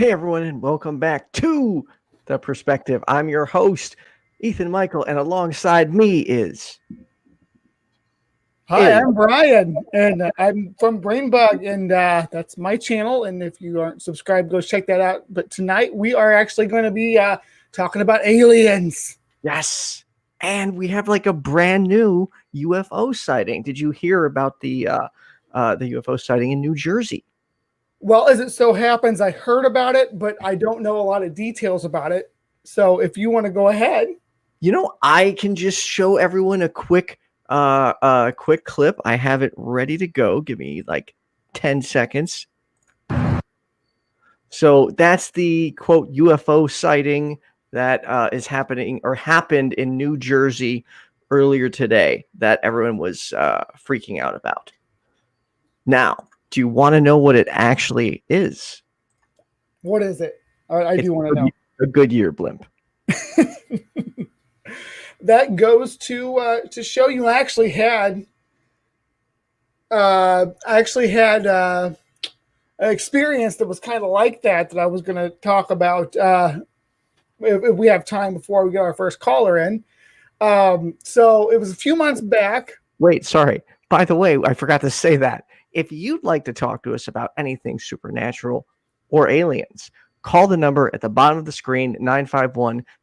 Hey everyone, and welcome back to The Perspective. I'm your host, Ethan Michael, and alongside me is... Hi, I'm Brian, and I'm from BrainBug, and that's my channel. And if you aren't subscribed, go check that out. But tonight we are actually going to be talking about aliens. Yes, and we have like a brand new UFO sighting. Did you hear about the UFO sighting in New Jersey? Well, as it so happens, I heard about it, but I don't know a lot of details about it. So if you want to go ahead. You know, I can just show everyone a quick clip. I have it ready to go. Give me like 10 seconds. So that's the quote UFO sighting that is happening or happened in New Jersey earlier today that everyone was freaking out about. Now, do you want to know what it actually is? What is it? I do want to know. A Goodyear blimp. That goes to show you I actually had an experience that was kind of like that I was going to talk about if we have time before we get our first caller in. So it was a few months back. Wait, sorry. By the way, I forgot to say that. If you'd like to talk to us about anything supernatural or aliens, call the number at the bottom of the screen,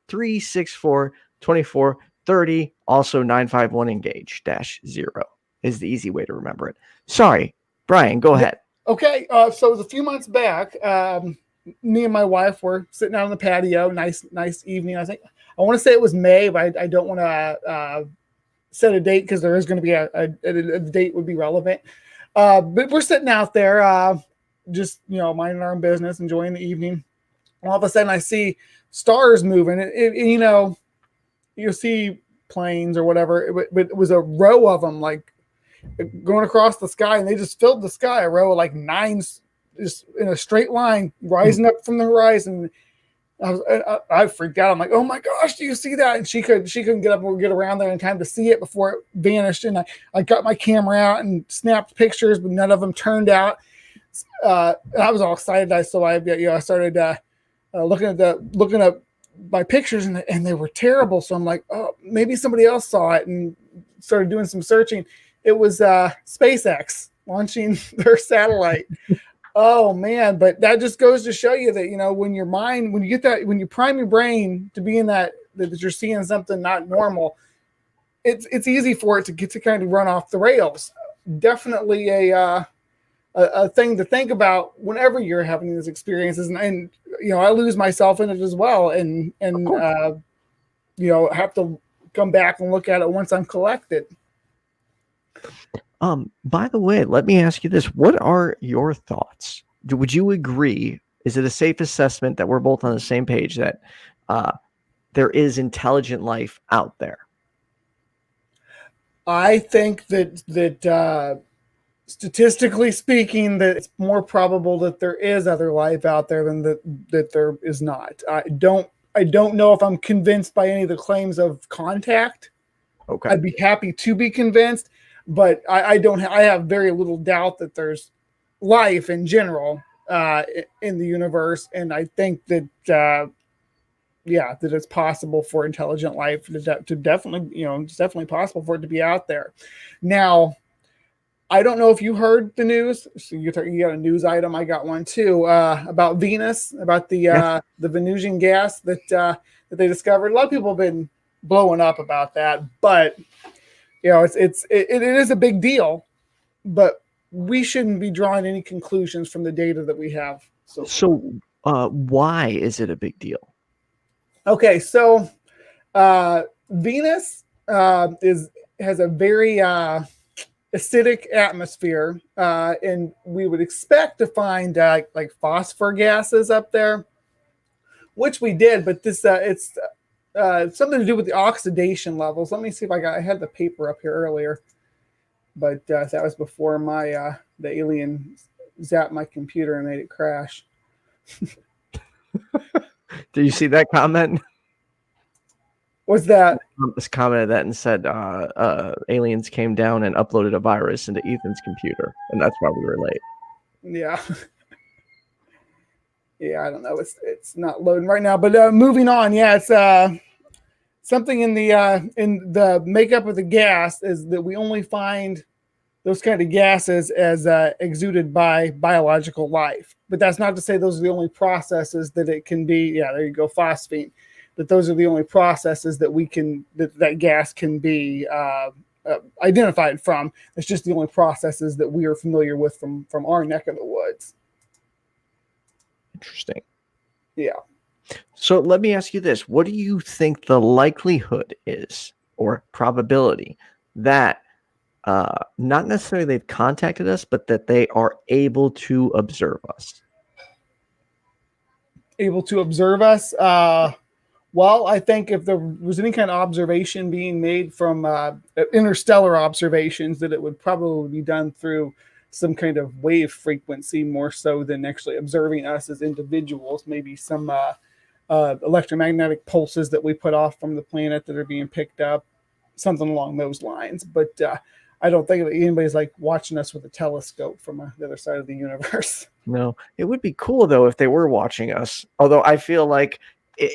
951-364-2430. Also 951-ENGAGE-0 is the easy way to remember it. Sorry, Brian, go ahead. Okay, so it was a few months back. Me and my wife were sitting out on the patio. Nice evening. I want to say it was May, but I don't want to set a date because there is going to be a date would be relevant. But we're sitting out there, just minding our own business, enjoying the evening. All of a sudden, I see stars moving. You'll see planes or whatever, but it was a row of them, like going across the sky, and they just filled the sky. A row of like 9, just in a straight line, rising up from the horizon. I freaked out. I'm like, "Oh my gosh, do you see that?" And she couldn't get up or get around there in time to see it before it vanished. And I got my camera out and snapped pictures, but none of them turned out. I was all excited. I started looking up my pictures, and they were terrible. So I'm like, "Oh, maybe somebody else saw it," and started doing some searching. It was SpaceX launching their satellite. Oh man, but that just goes to show you that, when you prime your brain to be in that you're seeing something not normal, it's easy for it to kind of run off the rails. Definitely a thing to think about whenever you're having these experiences, and I lose myself in it as well, and have to come back and look at it once I'm collected. By the way, let me ask you this. What are your thoughts? Would you agree? Is it a safe assessment that we're both on the same page that there is intelligent life out there? I think that statistically speaking, that it's more probable that there is other life out there than that there is not. I don't know if I'm convinced by any of the claims of contact. Okay. I'd be happy to be convinced, but I have very little doubt that there's life in general in the universe, and I think that that it's possible for intelligent life to definitely, it's definitely possible for it to be out there. Now, I don't know if you heard the news. So you got a news item. I got one too about Venus, about the Venusian gas that they discovered. A lot of people have been blowing up about that, but it is a big deal, but we shouldn't be drawing any conclusions from the data that we have. So why is it a big deal? Okay, so Venus has a very acidic atmosphere, and we would expect to find like phosphor gases up there, which we did, but this it's something to do with the oxidation levels. Let me see if I had the paper up here earlier, but that was before my the alien zapped my computer and made it crash. Did you see that comment? What's that? Just commented that and said aliens came down and uploaded a virus into Ethan's computer, and that's why we were late. Yeah. Yeah, I don't know. It's not loading right now, but moving on. Yeah, it's something in the makeup of the gas is that we only find those kind of gases as exuded by biological life. But that's not to say those are the only processes that it can be. Yeah, there you go, phosphine. That those are the only processes that that gas can be identified from. It's just the only processes that we are familiar with from our neck of the woods. Interesting. Yeah. So let me ask you this. What do you think the likelihood is, or probability, that not necessarily they've contacted us, but that they are able to observe us? Able to observe us? Well, I think if there was any kind of observation being made from interstellar observations, that it would probably be done through some kind of wave frequency more so than actually observing us as individuals. Maybe some electromagnetic pulses that we put off from the planet that are being picked up, something along those lines. But I don't think that anybody's like watching us with a telescope from the other side of the universe. No, it would be cool though if they were watching us. Although I feel like,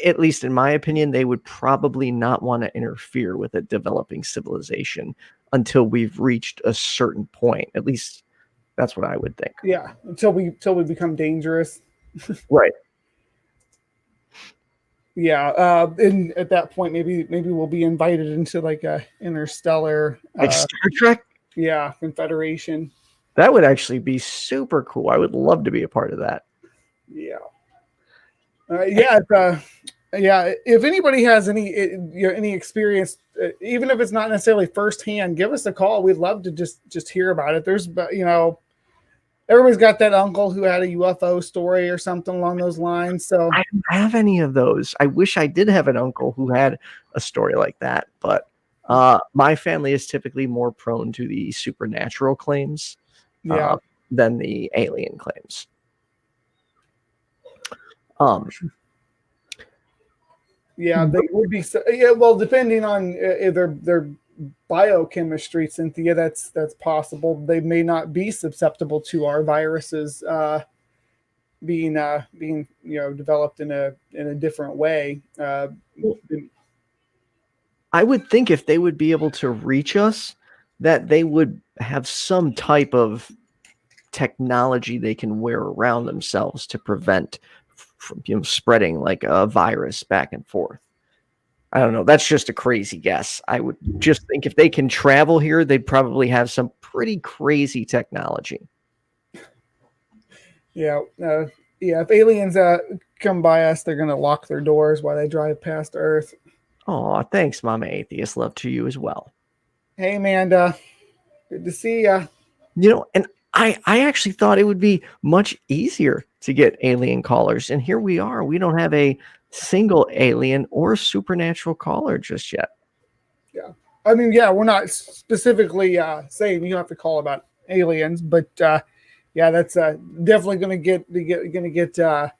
at least in my opinion, they would probably not want to interfere with a developing civilization until we've reached a certain point. At least that's what I would think. Yeah, until we become dangerous. Right. Yeah, and at that point, maybe we'll be invited into like a interstellar, Like Star Trek? Yeah, confederation. That would actually be super cool. I would love to be a part of that. Yeah. Yeah. If anybody has any experience, even if it's not necessarily firsthand, give us a call. We'd love to just hear about it. There's, everybody's got that uncle who had a UFO story or something along those lines. So I don't have any of those. I wish I did have an uncle who had a story like that, but my family is typically more prone to the supernatural claims than the alien claims. Yeah, they would be. Yeah, well, depending on their biochemistry, Cynthia, that's possible. They may not be susceptible to our viruses being developed in a different way. I would think if they would be able to reach us, that they would have some type of technology they can wear around themselves to prevent from spreading like a virus back and forth. I don't know. That's just a crazy guess. I would just think if they can travel here, they'd probably have some pretty crazy technology. Yeah. If aliens come by us, they're going to lock their doors while they drive past Earth. Oh, thanks, Mama Atheist. Love to you as well. Hey, Amanda. Good to see ya. And I actually thought it would be much easier to get alien callers. And here we are. We don't have a single alien or supernatural caller just yet. Yeah. I mean, yeah, we're not specifically saying you have to call about aliens, but that's definitely going to get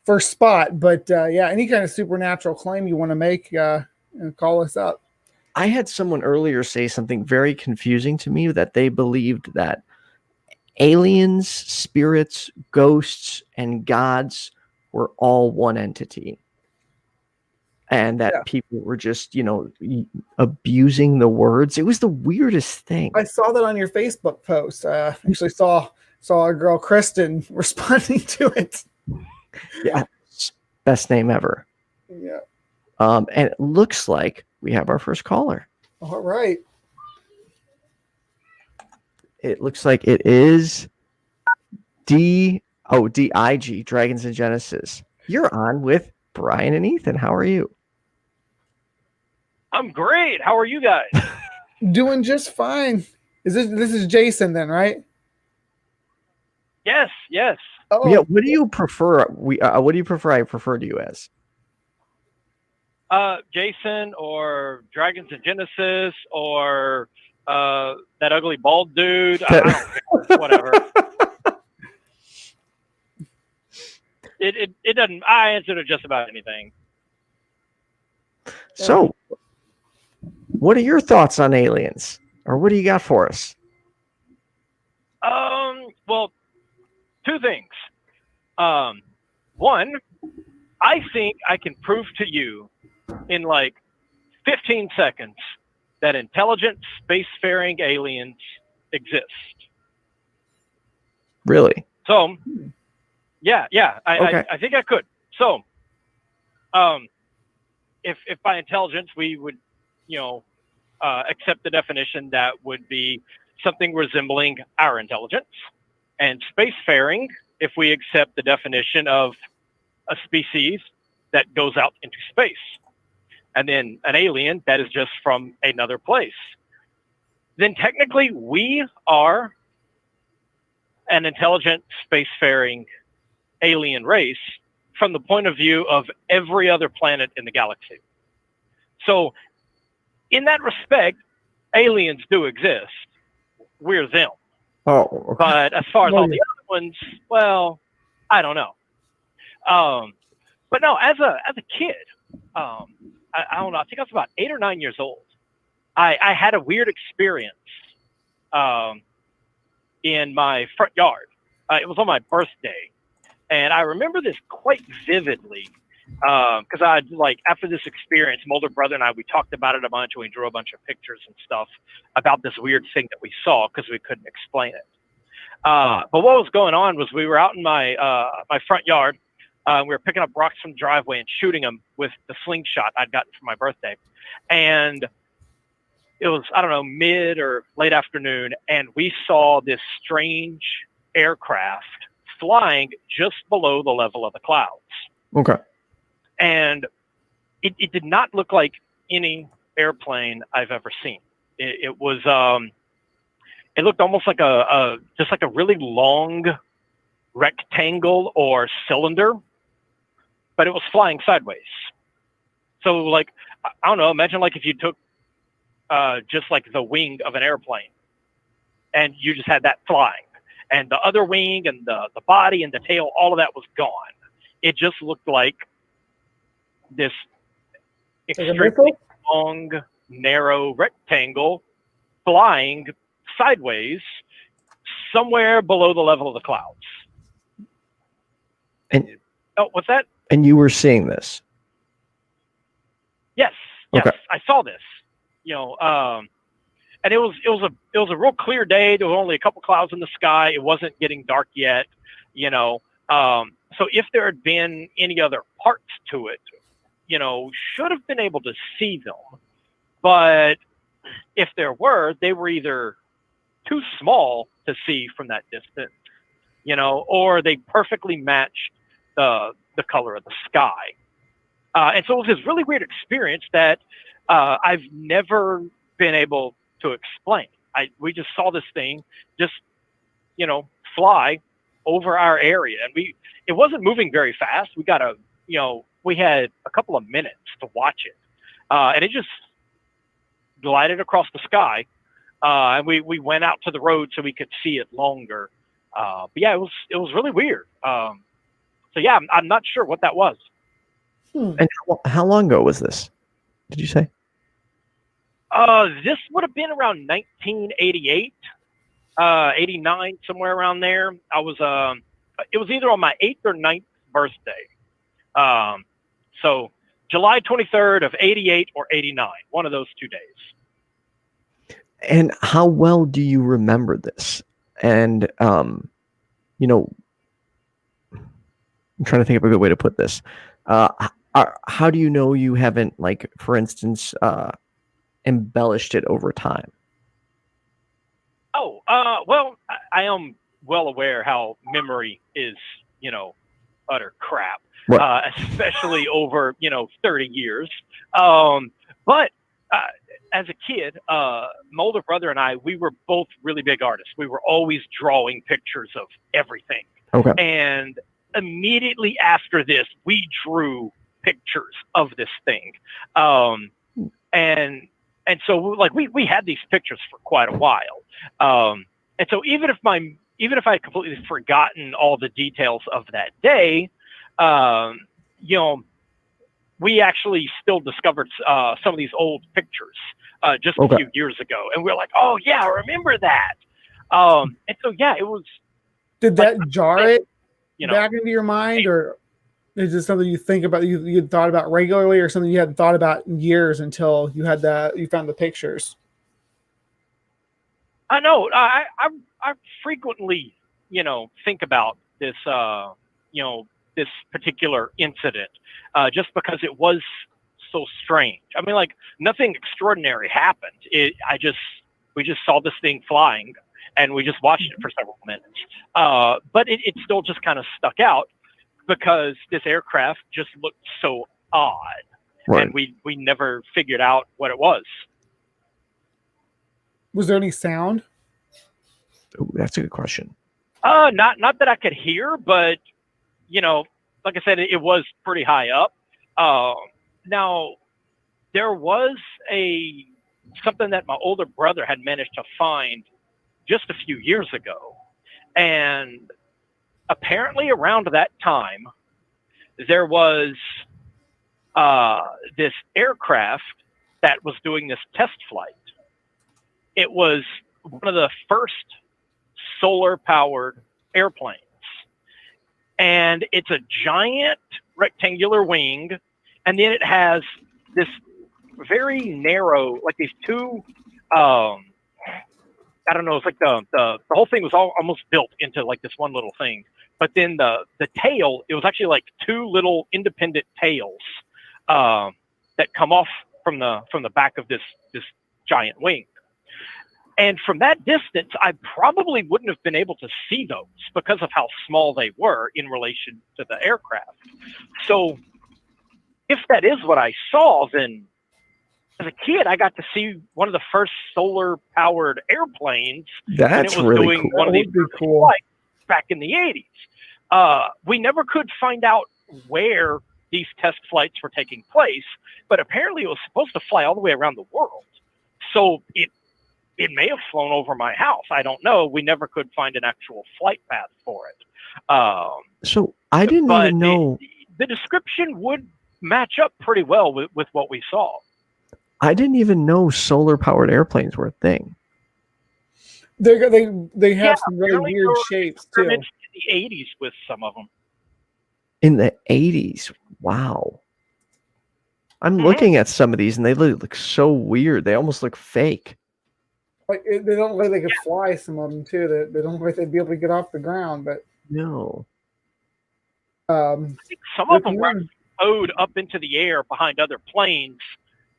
first spot. But any kind of supernatural claim you want to make, call us up. I had someone earlier say something very confusing to me, that they believed that aliens, spirits, ghosts, and gods were all one entity. And that people were just, abusing the words. It was the weirdest thing. I saw that on your Facebook post. Actually saw our girl Kristen responding to it. Yeah. Best name ever. Yeah. And it looks like we have our first caller. All right. It looks like it is DIG, Dragons and Genesis. You're on with Brian and Ethan. How are you? I'm great. How are you guys? Doing just fine. This is Jason then, right? Yes. Oh. Yeah. What do you prefer? What do you prefer? I refer to you as Jason or Dragons and Genesis or that ugly bald dude. I don't care. Whatever. It doesn't. I answer to just about anything. So, what are your thoughts on aliens, or what do you got for us? Well, two things. One, I think I can prove to you in like 15 seconds that intelligent spacefaring aliens exist. Really? So, yeah, Okay. I think I could. So, if by intelligence we would, accept the definition, that would be something resembling our intelligence, and spacefaring, if we accept the definition of a species that goes out into space, and then an alien that is just from another place, then technically we are an intelligent spacefaring alien race from the point of view of every other planet in the galaxy. So in that respect, aliens do exist. We're them. Oh, okay. But as far as all the other ones, well, I don't know. But no, as a kid, I don't know. I think I was about 8 or 9 years old. I had a weird experience in my front yard. It was on my birthday, and I remember this quite vividly because after this experience, my older brother and I, we talked about it a bunch, and we drew a bunch of pictures and stuff about this weird thing that we saw because we couldn't explain it. But what was going on was we were out in my my front yard. We were picking up rocks from the driveway and shooting them with the slingshot I'd gotten for my birthday. And it was, I don't know, mid or late afternoon, and we saw this strange aircraft flying just below the level of the clouds. Okay. And it did not look like any airplane I've ever seen. It was, it looked almost like just like a really long rectangle or cylinder, but it was flying sideways. So like, I don't know, imagine like if you took just like the wing of an airplane and you just had that flying, and the other wing and the body and the tail, all of that was gone. It just looked like this extremely long, narrow rectangle flying sideways somewhere below the level of the clouds. And what's that? And you were seeing this? Yes, okay. I saw this. And it was a real clear day. There were only a couple clouds in the sky. It wasn't getting dark yet. So if there had been any other parts to it, should have been able to see them. But if there were, they were either too small to see from that distance, or they perfectly matched the color of the sky. And so it was this really weird experience that I've never been able to explain. We just saw this thing just, fly over our area, and it wasn't moving very fast. We had a couple of minutes to watch it, and it just glided across the sky. And we went out to the road so we could see it longer. But yeah, it was really weird. So yeah, I'm not sure what that was. And how long ago was this? Did you say? This would have been around 1988, 89, somewhere around there. I was, it was either on my 8th or 9th birthday. So July 23rd of 88 or 89, one of those 2 days. And how well do you remember this? And, I'm trying to think of a good way to put this. How do you know you haven't, like, for instance, embellished it over time? Oh, well, I am well aware how memory is, utter crap, especially over, 30 years. But as a kid, my older brother and I, we were both really big artists. We were always drawing pictures of everything. Okay. And immediately after this, we drew pictures of this thing. And so like we had these pictures for quite a while. And so even if I had completely forgotten all the details of that day, we actually still discovered some of these old pictures just a few years ago, and we were like, oh yeah, I remember that. And so yeah, it was. Did that jar it back into your mind, or? Is this something you think about, you'd thought about regularly, or something you hadn't thought about in years until you found the pictures? I know. I frequently, think about this, this particular incident, just because it was so strange. I mean, like, nothing extraordinary happened. We just saw this thing flying, and we just watched it for several minutes. But it still just kind of stuck out because this aircraft just looked so odd, Right. and we never figured out what it was. Was there any sound? Ooh, that's a good question. Not that I could hear, but like I said, it was pretty high up. Now there was something that my older brother had managed to find just a few years ago, and apparently around that time there was this aircraft that was doing this test flight. It was one of the first solar-powered airplanes. And it's a giant rectangular wing, and then it has this very narrow, like these two, I don't know, it's like the whole thing was almost built into like this one little thing. But then the tail, it was actually like two little independent tails that come off from the back of this giant wing. And from that distance, I probably wouldn't have been able to see those because of how small they were in relation to the aircraft. So if that is what I saw, then as a kid, I got to see one of the first solar-powered airplanes. That's and it was really doing cool. one of these flights back in the 80s. We never could find out where these test flights were taking place, but apparently it was supposed to fly all the way around the world. So it may have flown over my house. I don't know. We never could find an actual flight path for it. So I didn't even know. The description would match up pretty well with what we saw. I didn't even know solar-powered airplanes were a thing. They have some really weird shapes too. In the 80s with some of them. In the 80s. Wow. I'm looking at some of these, and they look so weird. They almost look fake. Like they don't look like they could fly. Some of them too. They don't look like they'd be able to get off the ground. But no. I think some of them were towed up into the air behind other planes,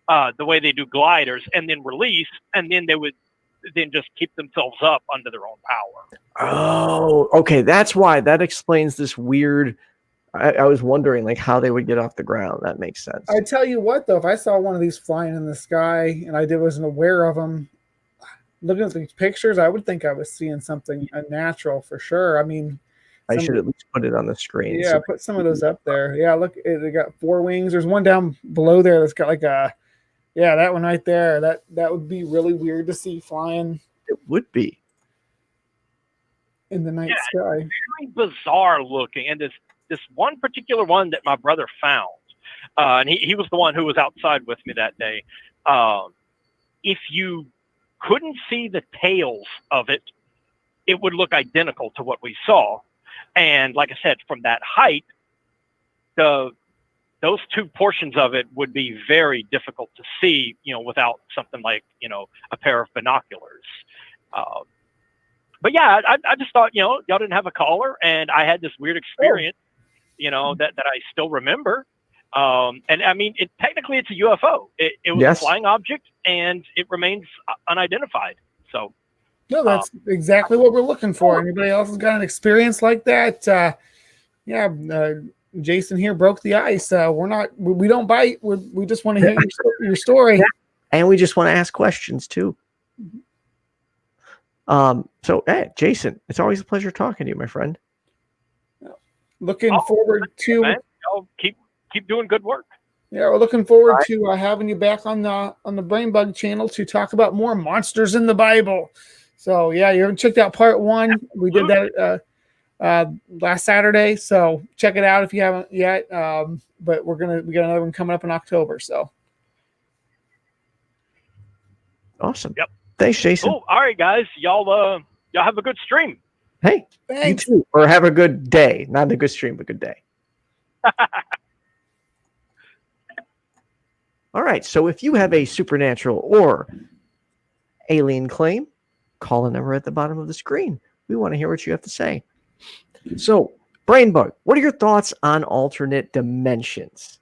the way they do gliders, and then release, and then they would then just keep themselves up under their own power. Oh, okay. That's why. That explains this weird. I was wondering like how they would get off the ground. That makes sense. I tell you what, though, if I saw one of these flying in the sky and I wasn't aware of them, looking at these pictures, I would think I was seeing something unnatural for sure. I mean, I should at least put it on the screen. Yeah, put some of those up there. Yeah, look, they got 4 wings. There's one down below there that's got like that one right there. That would be really weird to see flying. It would be in the night sky. Very bizarre looking, and this one particular one that my brother found, and he was the one who was outside with me that day. If you couldn't see the tails of it, it would look identical to what we saw. And like I said, from that height, those two portions of it would be very difficult to see, without something like, a pair of binoculars. But yeah, I just thought, y'all didn't have a caller, and I had this weird experience, that I still remember. And I mean, technically it's a UFO. It was a flying object, and it remains unidentified. So. No, that's exactly what we're looking for. Anybody else has got an experience like that? Jason here broke the ice. We don't bite. We just want to hear your story. And we just want to ask questions too. So, hey, Jason, it's always a pleasure talking to you, my friend. Looking forward to y'all keep doing good work. Yeah, we're looking forward to having you back on the BrainBug channel to talk about more monsters in the Bible. So yeah, you haven't checked out part 1. We did that last Saturday. So check it out if you haven't yet. But we got another one coming up in October. So awesome. Yep. Thanks, Jason. Cool. All right, guys. Y'all have a good stream. Hey, thanks. You too. Or have a good day. Not a good stream, but good day. All right. So if you have a supernatural or alien claim, call a number at the bottom of the screen. We want to hear what you have to say. So, BrainBug, what are your thoughts on alternate dimensions?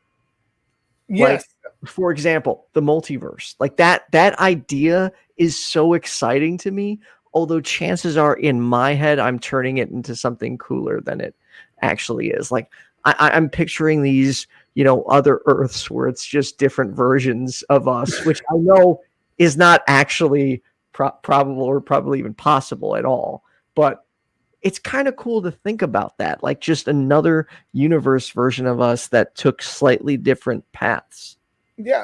Yes. Like, for example, the multiverse. Like that idea is so exciting to me. Although chances are in my head, I'm turning it into something cooler than it actually is. Like I'm picturing these, other Earths where it's just different versions of us, which I know is not actually probable or probably even possible at all. But it's kind of cool to think about that, like just another universe version of us that took slightly different paths. Yeah.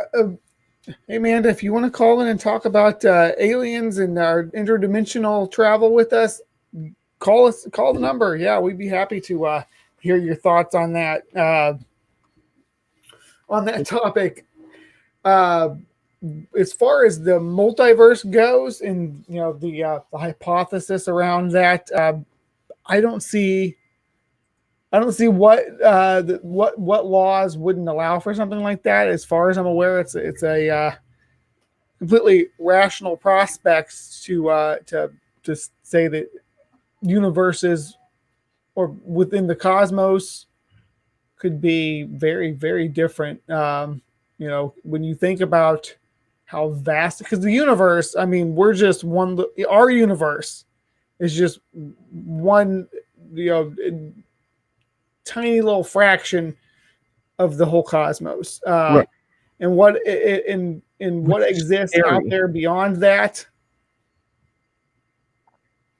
Hey, Amanda, if you want to call in and talk about aliens and our interdimensional travel with us, call the number. Yeah, we'd be happy to hear your thoughts on that topic. As far as the multiverse goes, and the hypothesis around that, I don't see what laws wouldn't allow for something like that. As far as I'm aware, it's a completely rational prospects to say that universes or within the cosmos could be very, very different. When you think about how vast, because the universe, I mean, we're just one. Our universe is just one, tiny little fraction of the whole cosmos. Right. And what what exists out there beyond that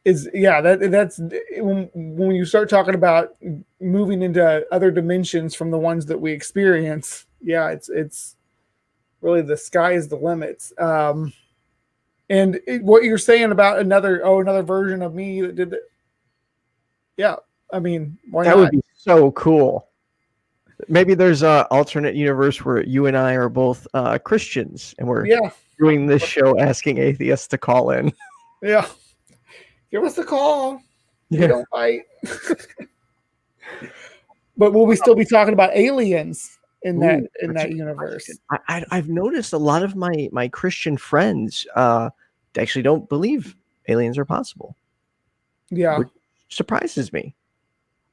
is, that's when you start talking about moving into other dimensions from the ones that we experience. Yeah, it's really, the sky is the limits. And what you're saying about another version of me that did it. Yeah, I mean, why that not? would be so cool. Maybe there's an alternate universe where you and I are both Christians, and we're doing this show asking atheists to call in. Yeah, give us a call. We don't fight. But will we still be talking about aliens in that universe? I've noticed a lot of my Christian friends actually don't believe aliens are possible. Yeah, which surprises me.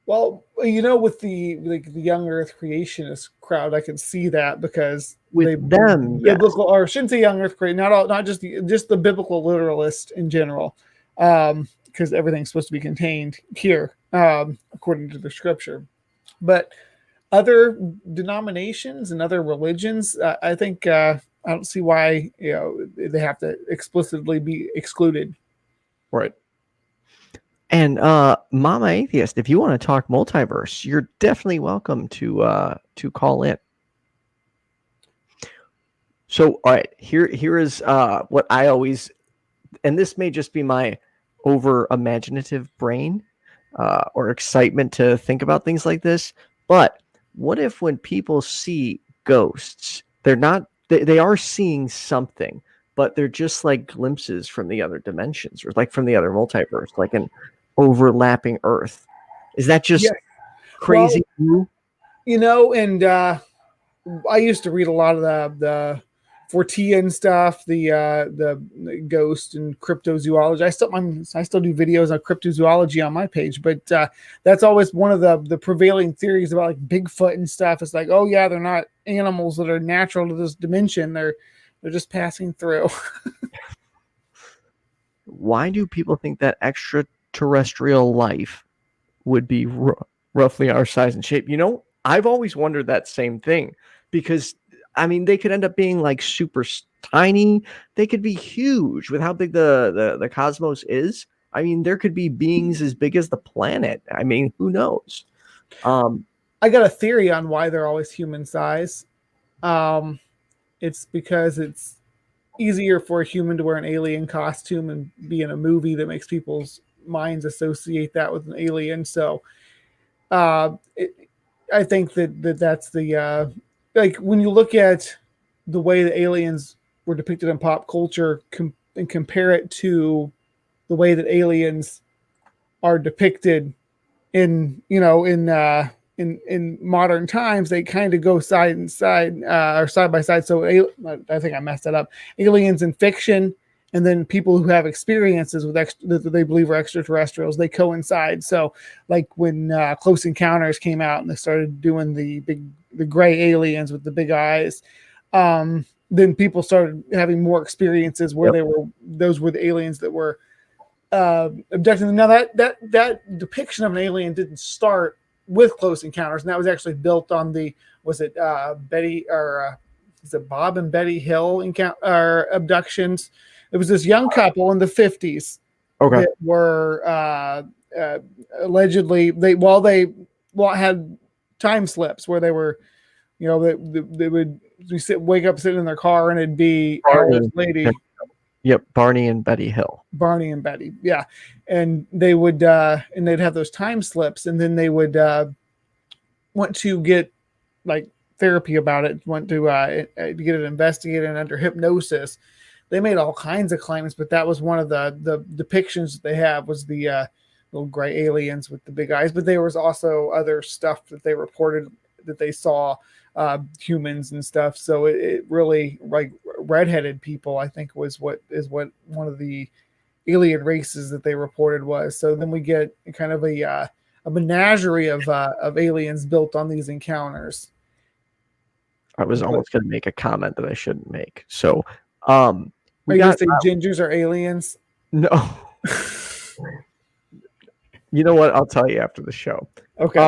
Well, with the young Earth creationist crowd, I can see that, because biblical, or I shouldn't say young Earth creation, not just the biblical literalist in general, because everything's supposed to be contained here, according to the scripture. But other denominations and other religions, I think I don't see why they have to explicitly be excluded. Right. And Mama Atheist, if you want to talk multiverse, you're definitely welcome to call in. So, all right, here is what I always, and this may just be my over imaginative brain or excitement to think about things like this, but what if when people see ghosts, they are seeing something, but they're just like glimpses from the other dimensions, or like from the other multiverse, like an overlapping Earth? Is that just crazy? Well, and I used to read a lot of the Fortean stuff, the ghost and cryptozoology. I still do videos on cryptozoology on my page, but that's always one of the prevailing theories about like Bigfoot and stuff. It's like, oh yeah, they're not animals that are natural to this dimension. They're just passing through. Why do people think that extraterrestrial life would be roughly our size and shape? I've always wondered that same thing, because I mean, they could end up being like super tiny. They could be huge with how big the cosmos is. I mean, there could be beings as big as the planet. I mean, who knows? I got a theory on why they're always human size. It's because it's easier for a human to wear an alien costume and be in a movie that makes people's minds associate that with an alien. So I think that's the like, when you look at the way the aliens were depicted in pop culture and compare it to the way that aliens are depicted in in modern times, they kind of go side and side or side by side. So I think I messed that up. Aliens in fiction, and then people who have experiences with that they believe are extraterrestrials, they coincide. So like when Close Encounters came out and they started doing the gray aliens with the big eyes, then people started having more experiences where those were the aliens that were abducted. Now that depiction of an alien didn't start with Close Encounters, and that was actually built on was it Bob and Betty Hill abductions? It was this young couple in the 50s that were allegedly they had time slips where they were, they would wake up sitting in their car and it'd be this lady. Yep, Barney and Betty Hill. Barney and Betty, yeah, and they would and they'd have those time slips, and then they would want to get like therapy about it, want to get it investigated and under hypnosis. They made all kinds of claims, but that was one of the depictions that they have was the little gray aliens with the big eyes. But there was also other stuff that they reported that they saw humans and stuff. So it really, like, redheaded people, I think was what one of the alien races that they reported was. So then we get kind of a menagerie of aliens built on these encounters. I was almost going to make a comment that I shouldn't make. So, are you going to say gingers are aliens? No. You know what? I'll tell you after the show. Okay.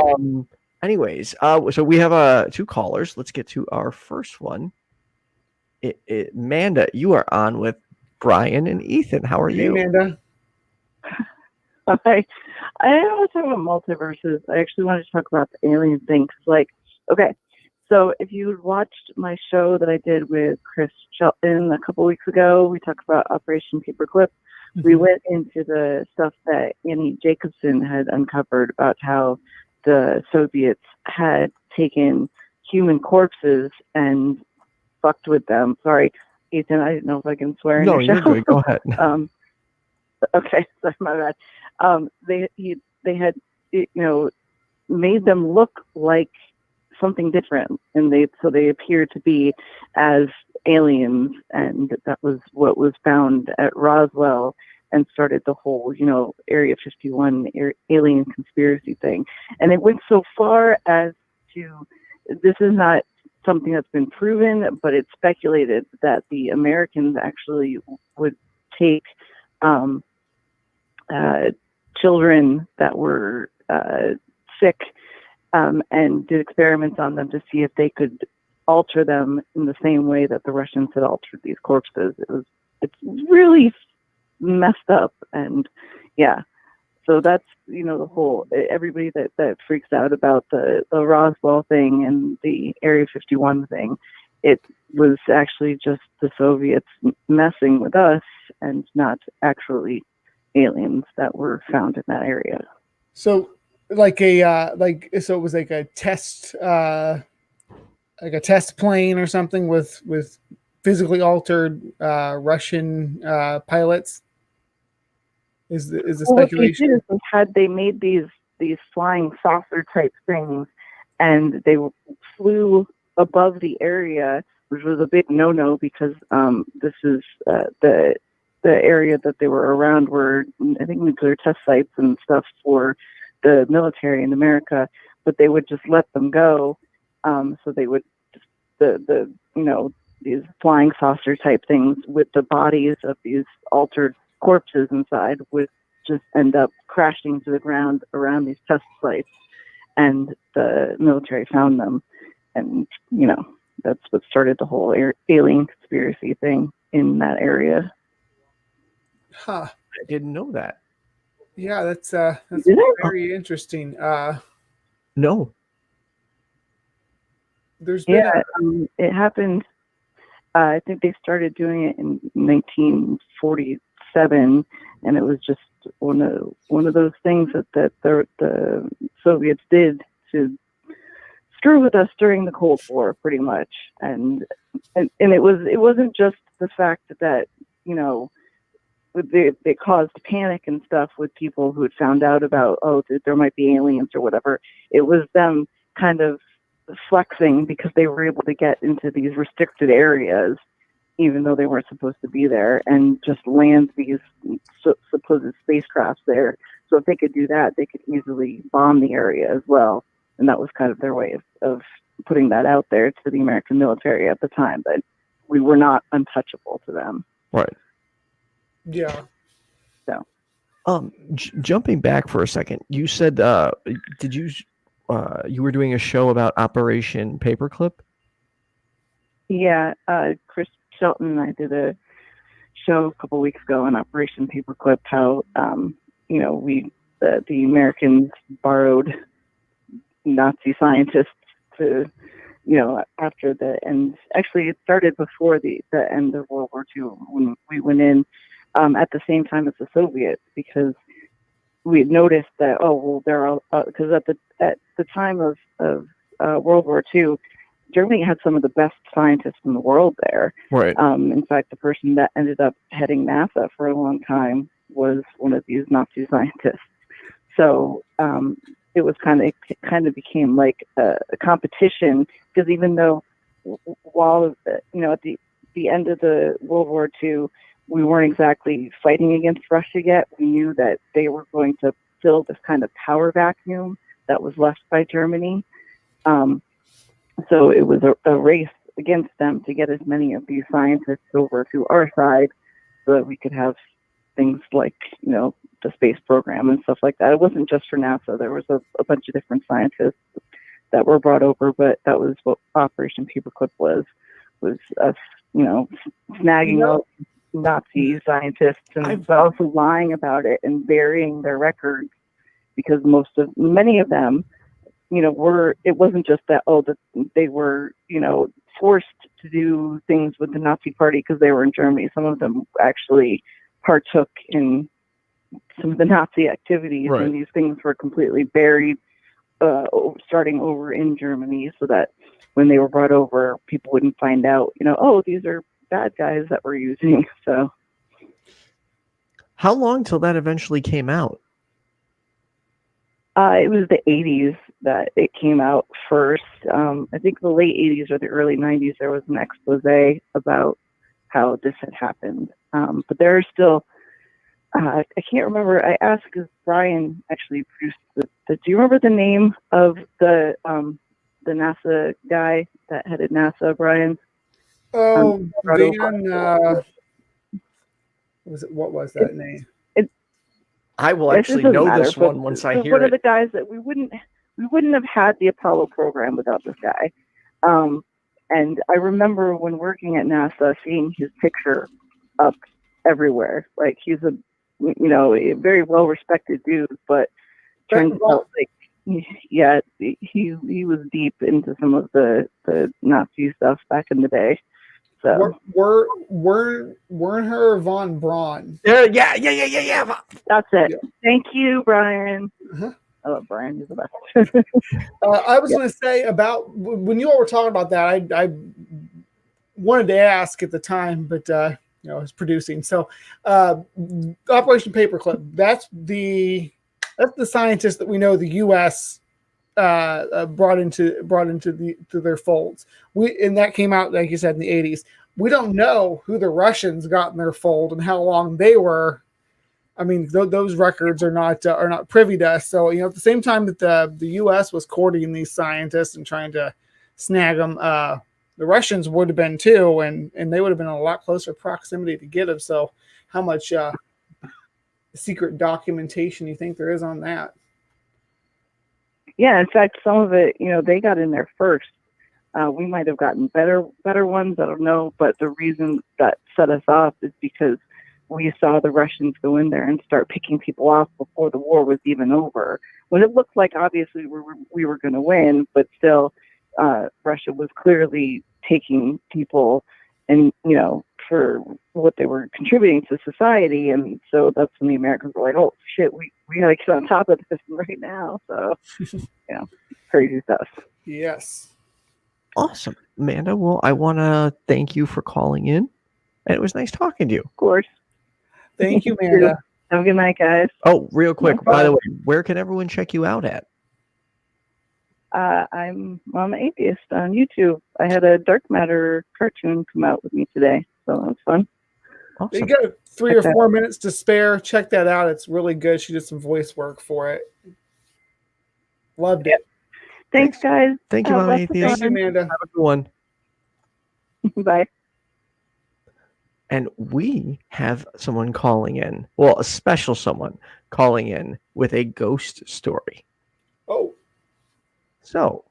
Anyways, so we have 2 callers. Let's get to our first one. Amanda, you are on with Brian and Ethan. How are you? Hey, Amanda. Hi. I don't want to talk about multiverses. I actually wanted to talk about the alien thing. Okay, so if you watched my show that I did with Chris Shelton a couple weeks ago, we talked about Operation Paperclip. Mm-hmm. We went into the stuff that Annie Jacobson had uncovered about how the Soviets had taken human corpses and fucked with them. Sorry, Ethan, I didn't know if I can swear in your show. No, you're good. Go ahead. Okay, sorry, my bad. They had, made them look like something different, and they appeared to be as aliens, and that was what was found at Roswell and started the whole, Area 51 alien conspiracy thing. And it went so far as to, this is not something that's been proven, but it's speculated that the Americans actually would take children that were sick and did experiments on them to see if they could alter them in the same way that the Russians had altered these corpses. It's really messed up, and yeah. So that's, the whole, everybody that freaks out about the Roswell thing and the Area 51 thing, it was actually just the Soviets messing with us and not actually aliens that were found in that area. So so it was like a test, plane or something with physically altered Russian pilots. Is the speculation? What they did is they made these flying saucer type things, and they flew above the area, which was a big no-no because this is the area that they were around were, I think, nuclear test sites and stuff for the military in America, but they would just let them go. So they would these flying saucer type things with the bodies of these altered corpses inside would just end up crashing to the ground around these test sites, and the military found them, and that's what started the whole alien conspiracy thing in that area. Huh. I didn't know that. Yeah, that's very interesting. No. There's been it happened. I think they started doing it in 1947, and it was just one of those things that the Soviets did to screw with us during the Cold War, pretty much. And it wasn't just the fact that they caused panic and stuff with people who had found out about, there might be aliens or whatever. It was them kind of flexing because they were able to get into these restricted areas, even though they weren't supposed to be there, and just land these supposed spacecrafts there. So if they could do that, they could easily bomb the area as well. And that was kind of their way of putting that out there to the American military at the time, that we were not untouchable to them. Right. Yeah. So, jumping back for a second, you said, did you were doing a show about Operation Paperclip? yeah, Chris Shelton and I did a show a couple weeks ago on Operation Paperclip, how, the Americans borrowed Nazi scientists to, after the end. Actually, it started before the end of World War II when we went in at the same time as the Soviets, because we had noticed that, there are, because at the time of World War II, Germany had some of the best scientists in the world there. Right. In fact, the person that ended up heading NASA for a long time was one of these Nazi scientists. So it was kind of became like a competition, because even though while at the end of the World War II, we weren't exactly fighting against Russia yet, we knew that they were going to fill this kind of power vacuum that was left by Germany. So it was a race against them to get as many of these scientists over to our side so that we could have things like, the space program and stuff like that. It wasn't just for NASA. There was a bunch of different scientists that were brought over, but that was what Operation Paperclip was us, snagging up Nazi scientists and also lying about it and burying their records, because many of them, it wasn't just that, that they were, forced to do things with the Nazi party because they were in Germany. Some of them actually partook in some of the Nazi activities, right. And these things were completely buried, starting over in Germany, so that when they were brought over, people wouldn't find out, these are bad guys that we're using. So, how long till that eventually came out? It was the 80s that it came out first. I think the late 80s or the early 90s, there was an expose about how this had happened. But there are still, I can't remember. I asked because Brian actually produced do you remember the name of the NASA guy that headed NASA, Brian? Oh, what was that name? I will actually know this one once I hear it. One of the guys that we wouldn't have had the Apollo program without this guy. And I remember when working at NASA, seeing his picture up everywhere. Like, he's a very well respected dude, but turns out he was deep into some of the Nazi stuff back in the day. So Werner von Braun. Yeah. That's it. Yeah. Thank you, Brian. Uh-huh. I love Brian. He's the best. I was going to say about when you all were talking about that, I wanted to ask at the time, but I was producing. So Operation Paperclip, that's the scientist that we know the U.S. Brought into their folds. And that came out, like you said, in the 80s. We don't know who the Russians got in their fold and how long they were. I mean, those records are not privy to us. So, at the same time that the U.S. was courting these scientists and trying to snag them, the Russians would have been too, and they would have been in a lot closer proximity to get them. So, how much secret documentation you think there is on that? Yeah, in fact, some of it, they got in there first. We might have gotten better ones. I don't know, but the reason that set us off is because we saw the Russians go in there and start picking people off before the war was even over. When it looked like obviously we were going to win, but still, Russia was clearly taking people, and for what they were contributing to society. And so that's when the Americans were like, "Oh shit, we gotta get on top of this right now." So, crazy stuff. Yes. Awesome, Amanda. Well, I want to thank you for calling in, and it was nice talking to you. Of course. Thank you, Amanda. Have a good night, guys. Oh, real quick, by the way, where can everyone check you out at? I'm Mama Atheist on YouTube. I had a Dark Matter cartoon come out with me today, so that was fun. Awesome. You got 3 or 4 minutes to spare. Check that out. It's really good. She did some voice work for it. Loved it. Thanks, guys. Thank you, Mama Atheist. Thank you, Amanda. Have a good one. Bye. And we have someone calling in. Well, a special someone calling in with a ghost story. Oh. So,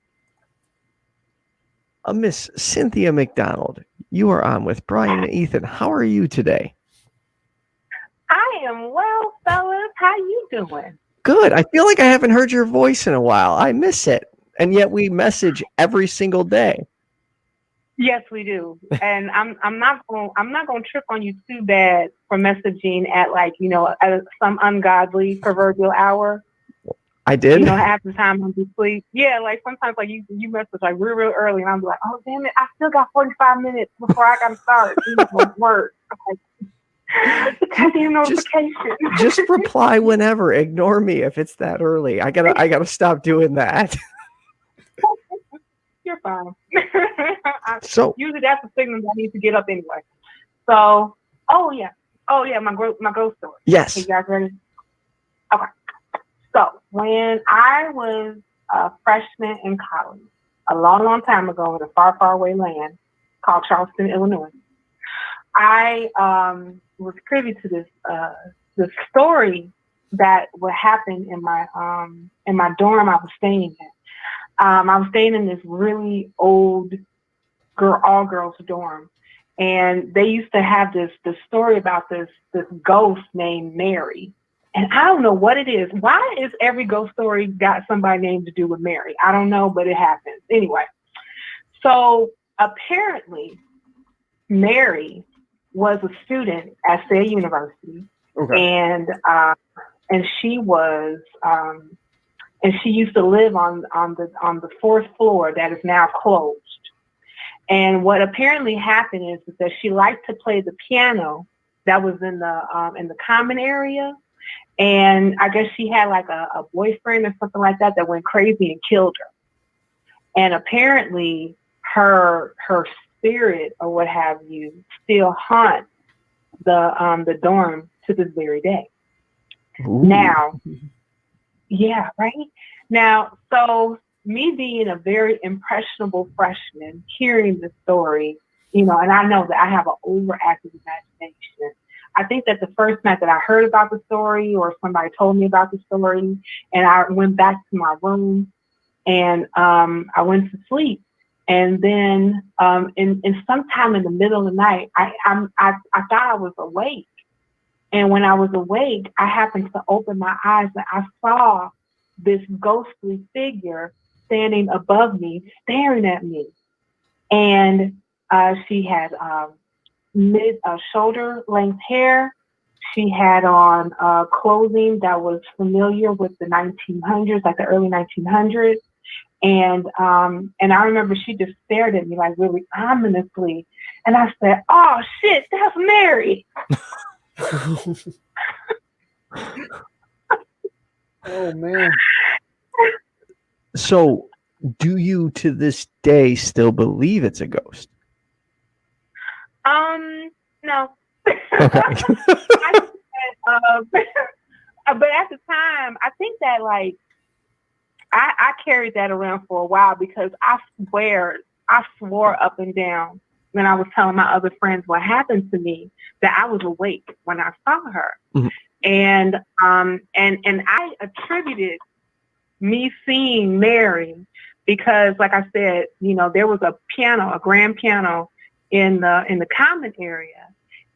Miss Cynthia McDonald, you are on with Brian and Ethan. How are you today? I am well, fellas. How you doing? Good. I feel like I haven't heard your voice in a while. I miss it. And yet we message every single day. Yes, we do. And I'm not going to trip on you too bad for messaging at at some ungodly proverbial hour. I did. Half the time I'm asleep. Yeah, like sometimes like you message like real early, and I'm like, oh damn it, I still got 45 minutes before I got to start work. Goddamn notification. Just reply whenever. Ignore me if it's that early. I gotta stop doing that. You're fine. So usually that's the signal that I need to get up anyway. So, oh yeah, my ghost story. Yes. You guys ready? Okay. So when I was a freshman in college, a long, long time ago in a far, far away land called Charleston, Illinois, I was privy to this story that would happen in my dorm I was staying in. I was staying in this really old all girls dorm, and they used to have this story about this ghost named Mary. And I don't know what it is. Why is every ghost story got somebody named to do with Mary? I don't know, but it happens. Anyway, so apparently Mary was a student at said university, and she was and she used to live on the 4th floor that is now closed. And what apparently happened is that she liked to play the piano that was in the common area. And I guess she had like a boyfriend or something like that went crazy and killed her. And apparently her spirit or what have you still haunts the dorm to this very day. Ooh. Now, yeah, right? Now, so me being a very impressionable freshman, hearing the story, and I know that I have an overactive imagination. I think that the first night that I heard about the story or somebody told me about the story, and I went back to my room and I went to sleep. And then in sometime in the middle of the night, I thought I was awake. And when I was awake, I happened to open my eyes and I saw this ghostly figure standing above me, staring at me. And she had shoulder length hair. She had on clothing that was familiar with the 1900s, like the early 1900s. And I remember she just stared at me like really ominously. And I said, "Oh shit, that's Mary." Oh man. So, do you to this day still believe it's a ghost? No. Okay. But at the time, I think that like I carried that around for a while because I swore up and down when I was telling my other friends what happened to me that I was awake when I saw her. Mm-hmm. And I attributed me seeing Mary because, like I said, there was a grand piano in the common area,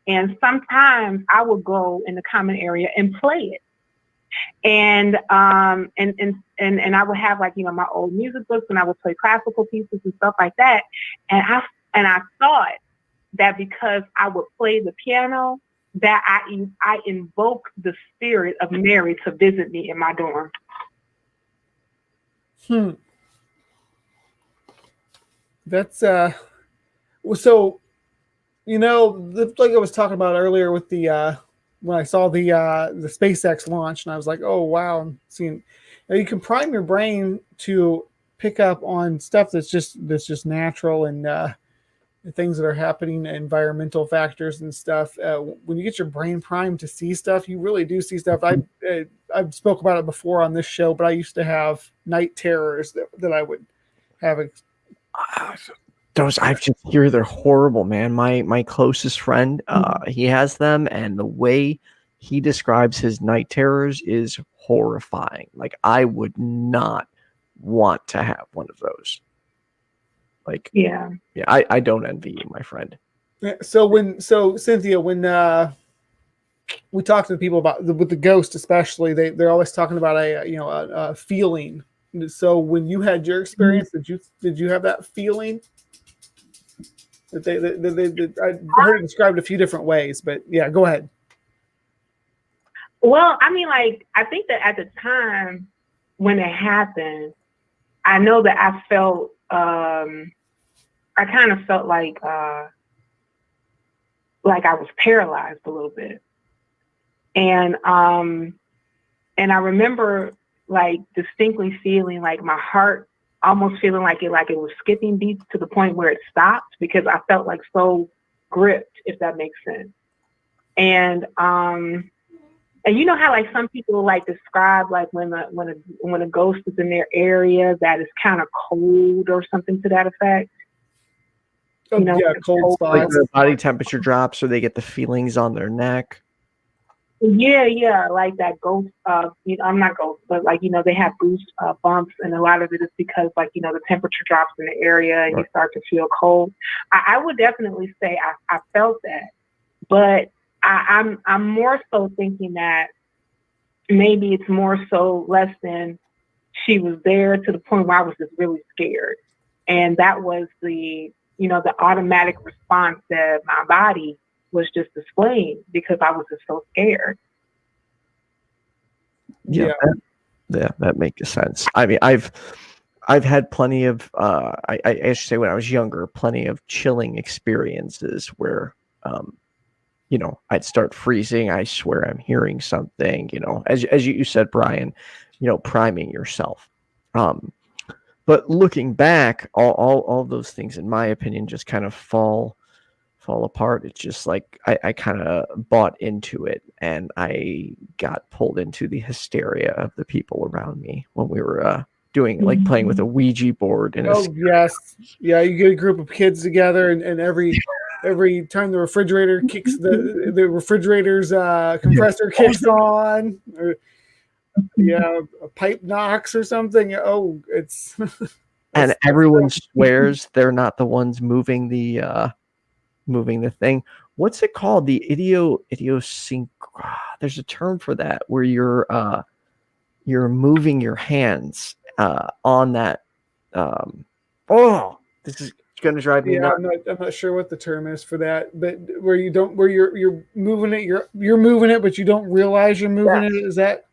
and sometimes I would go in the common area and play it. And I would have like my old music books and I would play classical pieces and stuff like that. And I thought that because I would play the piano, that I invoked the spirit of Mary to visit me in my dorm. That's so like I was talking about earlier with the when I saw the SpaceX launch, and I was like, oh wow, I'm seeing. You can prime your brain to pick up on stuff that's just natural and the things that are happening, environmental factors and stuff. When you get your brain primed to see stuff, you really do see stuff. I've spoke about it before on this show, but I used to have night terrors that I would have. Those I just hear they're horrible, man. My closest friend, he has them, and the way he describes his night terrors is horrifying. Like, I would not want to have one of those. Like, yeah, I don't envy you, my friend. So Cynthia, when we talk to the people about with the ghost, especially, they're always talking about a feeling. So when you had your experience, did you have that feeling? That I heard it described a few different ways, but yeah, go ahead. Well, I mean, like, I think that at the time when it happened, I know that I felt, I kind of felt like I was paralyzed a little bit. And I remember, like, distinctly feeling like my heart almost feeling like it was skipping beats to the point where it stopped, because I felt like so gripped, if that makes sense. And you know how, like, some people like describe, like, when a ghost is in their area that is kind of cold or something to that effect. You know, yeah, cold spots. Like their body temperature drops, or they get the feelings on their neck. Yeah, like that ghost. I'm not ghost, but, like, you know, they have goose bumps, and a lot of it is because, like, you know, the temperature drops in the area and you start to feel cold. I would definitely say I felt that, but I'm more so thinking that maybe it's more so less than she was there to the point where I was just really scared, and that was the automatic response that my body was just displaying because I was just so scared. Yeah, that makes sense. I mean, I've had plenty of I should say, when I was younger, plenty of chilling experiences where you know, I'd start freezing. I swear I'm hearing something, you know, as you said, Brian, you know, priming yourself. But looking back, all those things, in my opinion, just kind of fall apart. It's just like I kind of bought into it, and I got pulled into the hysteria of the people around me when we were doing, like, playing with a Ouija board. And yes, yeah, you get a group of kids together, and every time the refrigerator kicks, the refrigerator's compressor kicks on, or a pipe knocks or something. Oh, it's and everyone swears they're not the ones moving the thing. What's it called? The idiosync. There's a term for that, where you're moving your hands on that. This is going to drive me nuts. I'm not sure what the term is for that, but where you're moving it, you're moving it, but you don't realize you're moving it. Is that?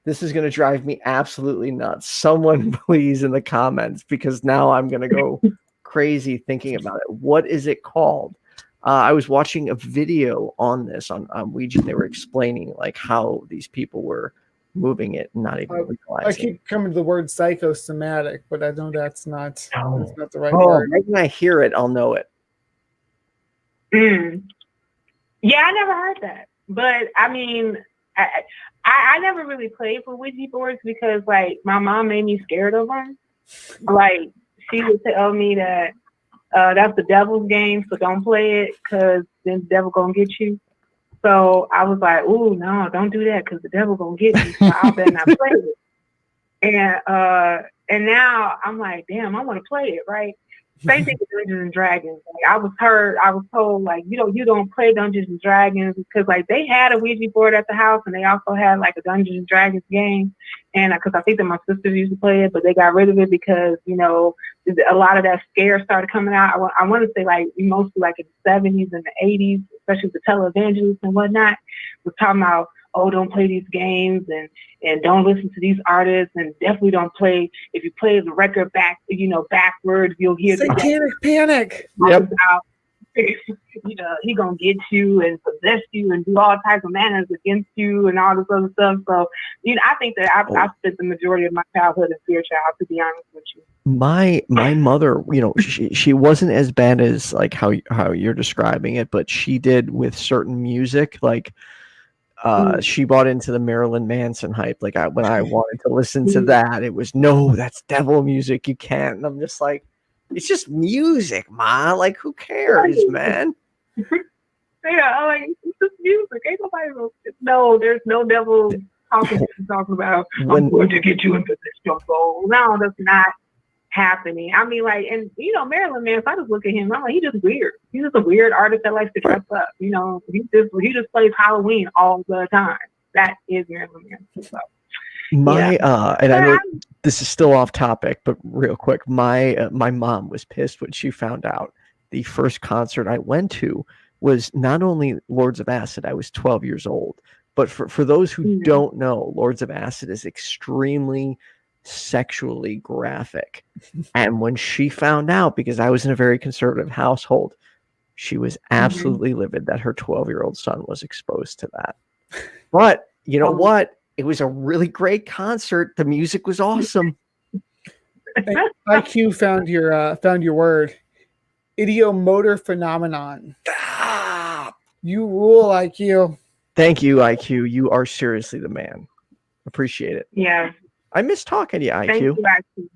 This is going to drive me absolutely nuts. Someone please in the comments, because now I'm going to go crazy thinking about it. What is it called? I was watching a video on this on Ouija. They were explaining, like, how these people were moving it and not even realizing. I keep coming to the word psychosomatic, but I know that's not the right word. Maybe when I hear it, I'll know it. Yeah, I never heard that. But I mean, I never really played for Ouija boards because, like, my mom made me scared of them. Like, she would tell me that that's the devil's game, so don't play it because then the devil gonna get you. So I was like, "Ooh, no, don't do that because the devil gonna get me." So I better not play it. And now I'm like, "Damn, I want to play it, right?" Same thing with Dungeons and Dragons. Like, I was told, like, you don't play Dungeons and Dragons because, like, they had a Ouija board at the house and they also had, like, a Dungeons and Dragons game. And because I think that my sisters used to play it, but they got rid of it because, you know, a lot of that scare started coming out. I want to say, like, mostly like in the 70s and the 80s, especially the televangelists and whatnot, was talking about, oh, don't play these games and don't listen to these artists, and definitely don't play. If you play the record backwards, you'll hear Satanic Panic. Yep. he gonna get you and possess you and do all types of manners against you and all this other stuff. So, I think that I spent the majority of my childhood in fear child, to be honest with you. My mother, she wasn't as bad as like how you're describing it, but she did with certain music, like she bought into the Marilyn Manson hype. Like when I wanted to listen to that, it was, no, that's devil music, you can't. And I'm just like, it's just music, ma. Like, who cares, man? Yeah, I'm like, it's just music. Ain't nobody. No, there's no devil talking about. I'm going to get you into this your soul. No, that's not happening. I mean, like, and Marilyn Manson, I just look at him, I'm like, he's just weird. He's just a weird artist that likes to dress up. He just plays Halloween all the time. That is Marilyn Manson. So. And I know this is still off topic, but real quick, my mom was pissed when she found out the first concert I went to was not only Lords of Acid. I was 12 years old, but for those who don't know, Lords of Acid is extremely sexually graphic. And when she found out, because I was in a very conservative household, she was absolutely livid that her 12-year-old son was exposed to that. But you know what? It was a really great concert. The music was awesome. IQ found your word. Idiomotor phenomenon. You rule, IQ. Thank you, IQ. You are seriously the man. Appreciate it. Yeah. I miss talking to you, IQ. Thank you,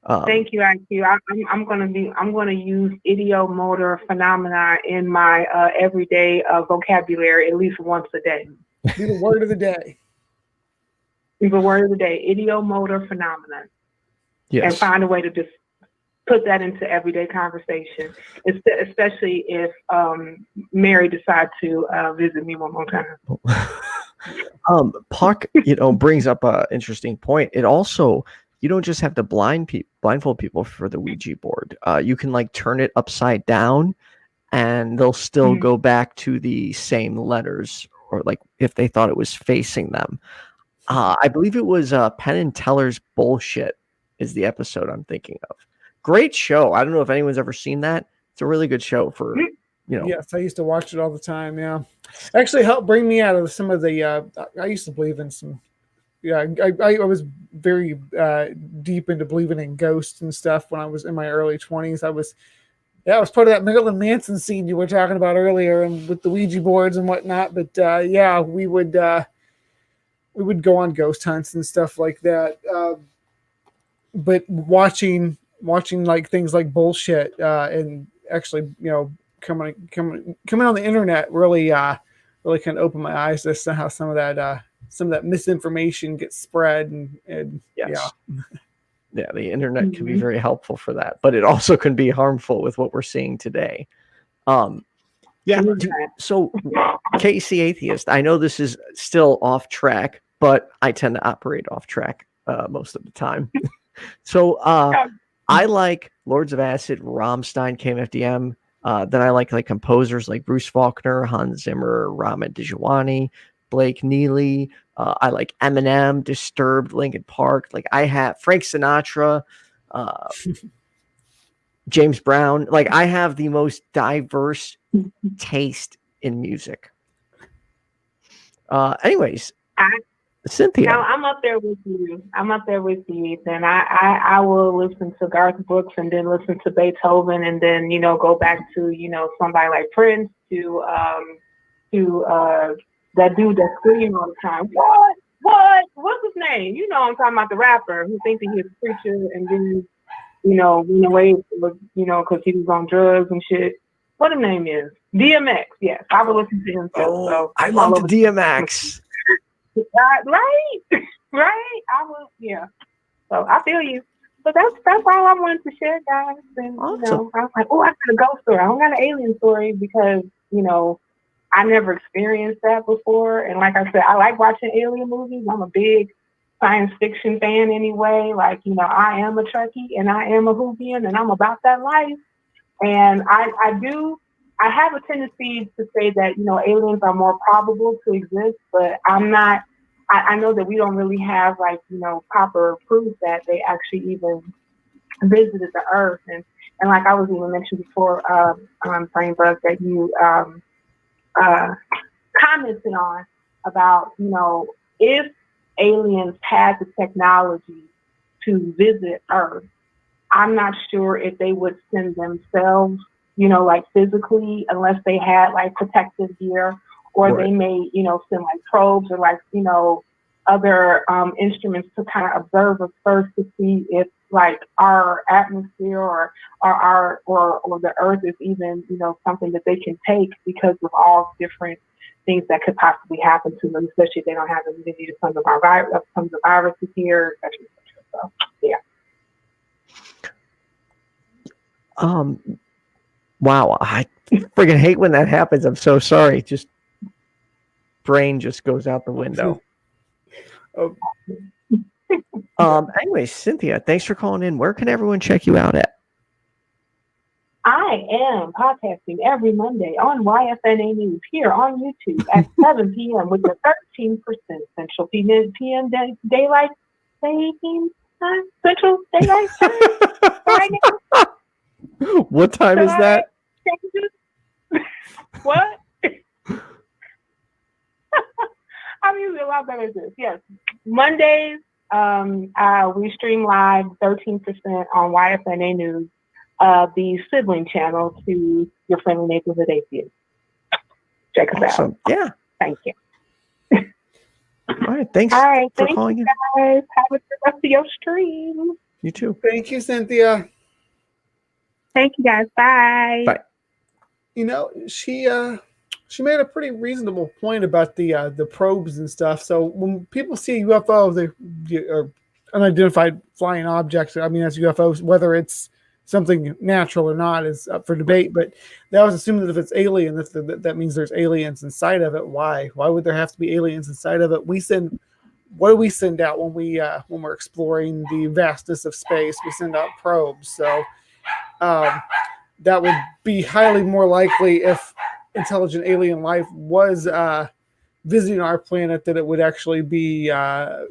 IQ. Thank you, IQ. I'm gonna use idiomotor phenomena in my everyday vocabulary at least once a day. Be the word of the day. Be the word of the day. Idiomotor phenomenon. Yes. And find a way to just put that into everyday conversation, especially if Mary decides to visit me one more time. Puck, brings up an interesting point. It also, you don't just have to blindfold people for the Ouija board. You can like turn it upside down, and they'll still go back to the same letters, or like if they thought it was facing them. I believe it was Penn and Teller's Bullshit is the episode I'm thinking of. Great show. I don't know if anyone's ever seen that. It's a really good show for, Yes, I used to watch it all the time. Yeah. Actually helped bring me out of some of the, I used to believe in some, I was very deep into believing in ghosts and stuff when I was in my early 20s. I was part of that Marilyn Manson scene you were talking about earlier, and with the Ouija boards and whatnot. But we would go on ghost hunts and stuff like that. But watching like things like Bullshit and actually coming on the internet really kind of opened my eyes as to how some of that misinformation gets spread and yes. Yeah, the internet can be very helpful for that, but it also can be harmful with what we're seeing today. So Casey Atheist, I know this is still off track, but I tend to operate off track most of the time. So I like Lords of Acid, Rammstein, KMFDM. Then I like composers like Bruce Faulkner, Hans Zimmer, Ramin Djawadi, Blake Neely. I like Eminem, Disturbed, Linkin Park. Like I have Frank Sinatra, James Brown. Like I have the most diverse taste in music. Anyways, Cynthia. No, I'm up there with you. Ethan. I will listen to Garth Brooks and then listen to Beethoven and then, go back to, somebody like Prince to that dude that's screaming all the time. What's his name? I'm talking about the rapper who thinks he's a preacher and then, went away, because he was on drugs and shit. What his name is? DMX. Yes, I will listen to him too. So I love the DMX. Right. I will. Yeah. So I feel you. But that's all I wanted to share, guys. And awesome. I was like, I got a ghost story. I don't got an alien story because I never experienced that before. And like I said, I like watching alien movies. I'm a big science fiction fan anyway. Like I am a Trekkie and I am a Whovian and I'm about that life. And I have a tendency to say that, aliens are more probable to exist, but I'm not, I know that we don't really have proper proof that they actually even visited the earth. and like I was even mentioned before, BrainBug, that you commented on about, if aliens had the technology to visit Earth, I'm not sure if they would send themselves, like physically, unless they had like protective gear, or Right. they may, send like probes or like, other instruments to kind of observe us first to see if like our atmosphere or the Earth is even, something that they can take because of all different things that could possibly happen to them, especially if they don't have immunity to some of our viruses here, et cetera, et cetera. So, yeah. Wow, I friggin' hate when that happens. I'm so sorry. Just brain just goes out the window. Anyway, Cynthia, thanks for calling in. Where can everyone check you out at? I am podcasting every Monday on YFNA News here on YouTube at 7 p.m. with the 13% Central PM Daylight Savings Time. Central Daylight Time right now. What time is that? What? I'm usually a lot better at this. Yes. Mondays, we stream live 13% on YFNA News, the sibling channel to your friendly neighborhood atheist. Check us Awesome. out. Yeah. Thank you. All right. Thanks All right. for Thank calling you in. guys. Have a good rest of your stream. You too. Thank you, Cynthia. Thank you guys. Bye. Bye. She made a pretty reasonable point about the probes and stuff. So when people see UFOs, or unidentified flying objects, I mean, that's UFOs, whether it's something natural or not is up for debate. But they always assume that if it's alien, that means there's aliens inside of it. Why? Why would there have to be aliens inside of it? What do we send out when we're exploring the vastness of space? We send out probes. So that would be highly more likely if intelligent alien life was visiting our planet, that it would actually be a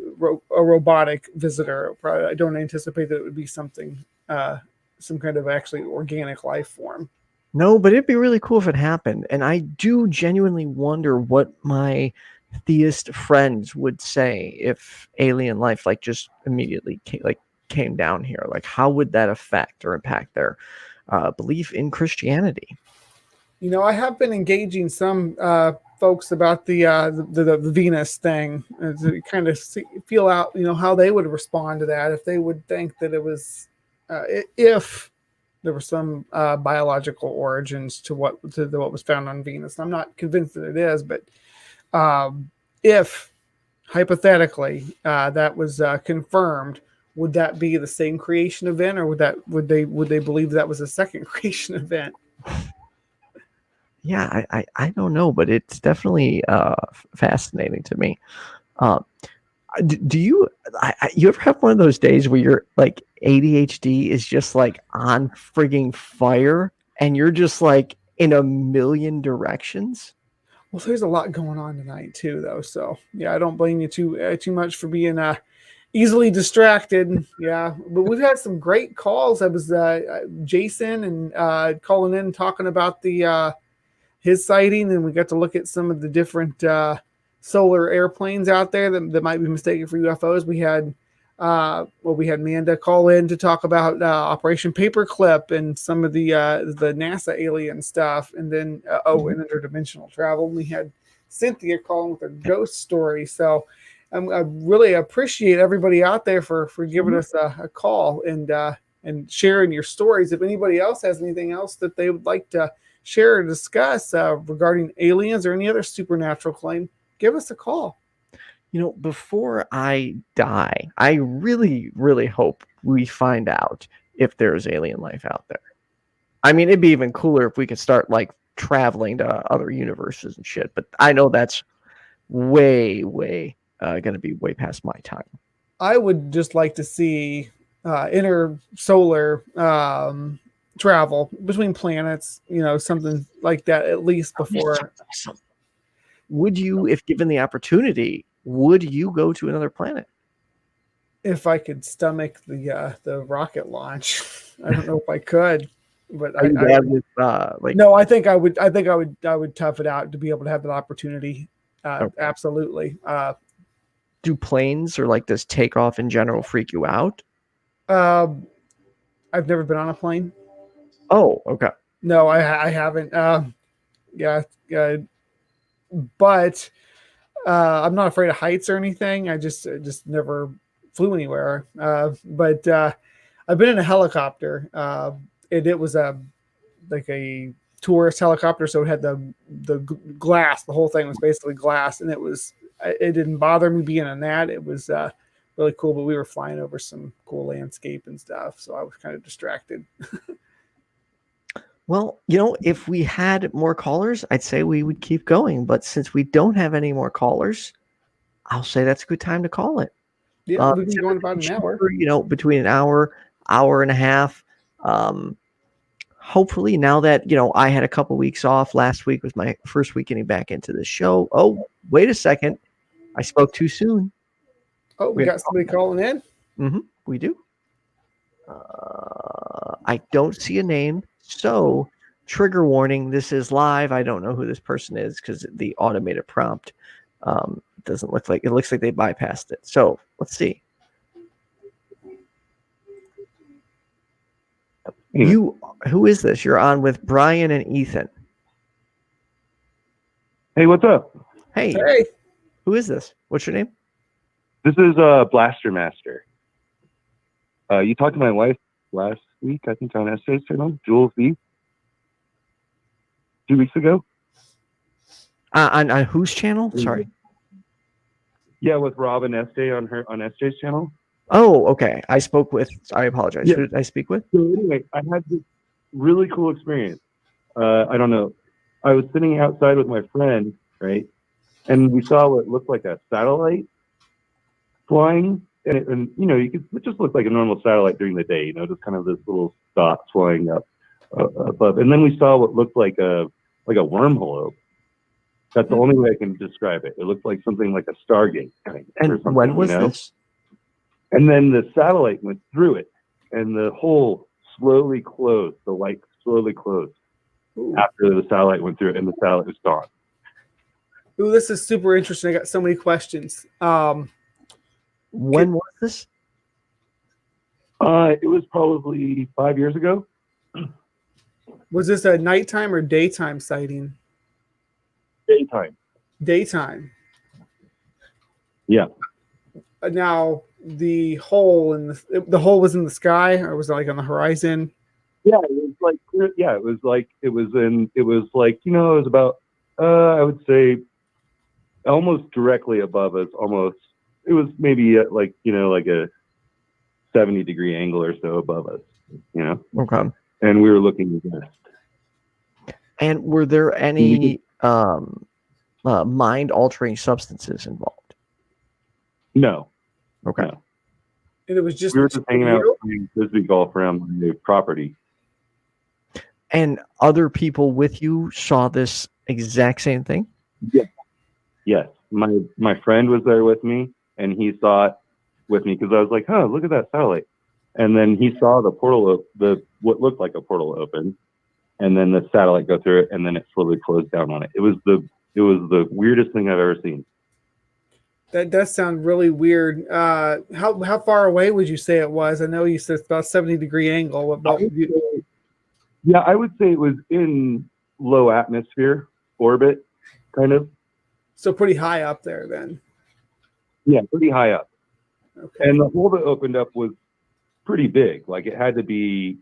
robotic visitor. Probably, I don't anticipate that it would be something, some kind of actually organic life form. No, but it'd be really cool if it happened. And I do genuinely wonder what my theist friends would say if alien life like just immediately came down here. Like, how would that affect or impact their belief in Christianity? I have been engaging some folks about the Venus thing to kind of feel out, how they would respond to that, if they would think that it was, if there were some biological origins to what was found on Venus. I'm not convinced that it is, but if hypothetically that was confirmed, would that be the same creation event, or would they believe that was a second creation event? Yeah, I don't know, but it's definitely fascinating to me. Do you ever have one of those days where you're like ADHD is just like on frigging fire and you're just like in a million directions? Well, there's a lot going on tonight too, though. So yeah, I don't blame you too much for being easily distracted. Yeah, but we've had some great calls. I was Jason and calling in talking about his sighting, and we got to look at some of the different solar airplanes out there that might be mistaken for UFOs. We had Manda call in to talk about Operation Paperclip and some of the NASA alien stuff, and then and interdimensional travel. And we had Cynthia calling with a ghost story. So I really appreciate everybody out there for giving us a call and sharing your stories. If anybody else has anything else that they would like to share or discuss regarding aliens or any other supernatural claim, give us a call. Before I die, I really, really hope we find out if there's alien life out there. I mean, it'd be even cooler if we could start like traveling to other universes and shit, but I know that's way going to be way past my time. I would just like to see intersolar travel between planets, something like that, at least before. Would you, if given the opportunity, would you go to another planet? If I could stomach the rocket launch. I don't know if I could. But Are you bad with like? no, I think I would tough it out to be able to have that opportunity. Okay. Absolutely. Do planes or like does takeoff in general freak you out? I've never been on a plane. Oh, okay. No, I haven't. Yeah, but I'm not afraid of heights or anything. I just never flew anywhere. But I've been in a helicopter. It was like a tourist helicopter, so it had the glass. The whole thing was basically glass, and it didn't bother me being in that. It was really cool, but we were flying over some cool landscape and stuff, so I was kind of distracted. Well, if we had more callers, I'd say we would keep going. But since we don't have any more callers, I'll say that's a good time to call it. Yeah, we've been going about an hour. Between an hour and a half. Hopefully, now that I had a couple weeks off. Last week was my first week getting back into the show. Oh, wait a second, I spoke too soon. Oh, we got somebody calling in. Mm-hmm, we do. I don't see a name, so trigger warning. This is live. I don't know who this person is because the automated prompt doesn't look like it. Looks like they bypassed it. So let's see. Who is this? You're on with Brian and Ethan. Hey, what's up? Hey. Who is this? What's your name? This is Blaster Master. You talked to my wife last week, I think, on Essay's channel, Jules B. 2 weeks ago. On whose channel? Sorry. Yeah, with Robin Estee on SJ's channel. Oh, okay. I apologize. Yeah. Who did I speak with? So anyway, I had this really cool experience. I don't know. I was sitting outside with my friend, right? And we saw what looked like a satellite flying. And it just looked like a normal satellite during the day, just kind of this little dot flying up above. And then we saw what looked like a wormhole. That's the only way I can describe it. It looked like something like a Stargate. And when was this? And then the satellite went through it, and the hole slowly closed. The light slowly closed after the satellite went through it, and the satellite was gone. Ooh, this is super interesting. I got so many questions. When was this? It was probably 5 years ago. Was this a nighttime or daytime sighting? Daytime. Daytime. Yeah. Now the hole the hole was in the sky, or was it like on the horizon? Yeah, it was like it was about I would say almost directly above us. Almost, it was maybe at like a 70-degree angle or so above us. Okay. And we were looking west. And were there any mind-altering substances involved? No. Okay. No. And it was just we were just hanging out playing frisbee golf around the property. And other people with you saw this exact same thing? Yeah. Yes. My friend was there with me, and he saw it with me because I was like, "Oh, look at that satellite!" And then he saw the portal, what looked like a portal open, and then the satellite go through it, and then it slowly closed down on it. It was the weirdest thing I've ever seen. That does sound really weird. How far away would you say it was? I know you said about 70-degree angle. What about you? Yeah, I would say it was in low atmosphere orbit, kind of. So pretty high up there then. Yeah, pretty high up. Okay. And the hole that opened up was pretty big. Like it had to be,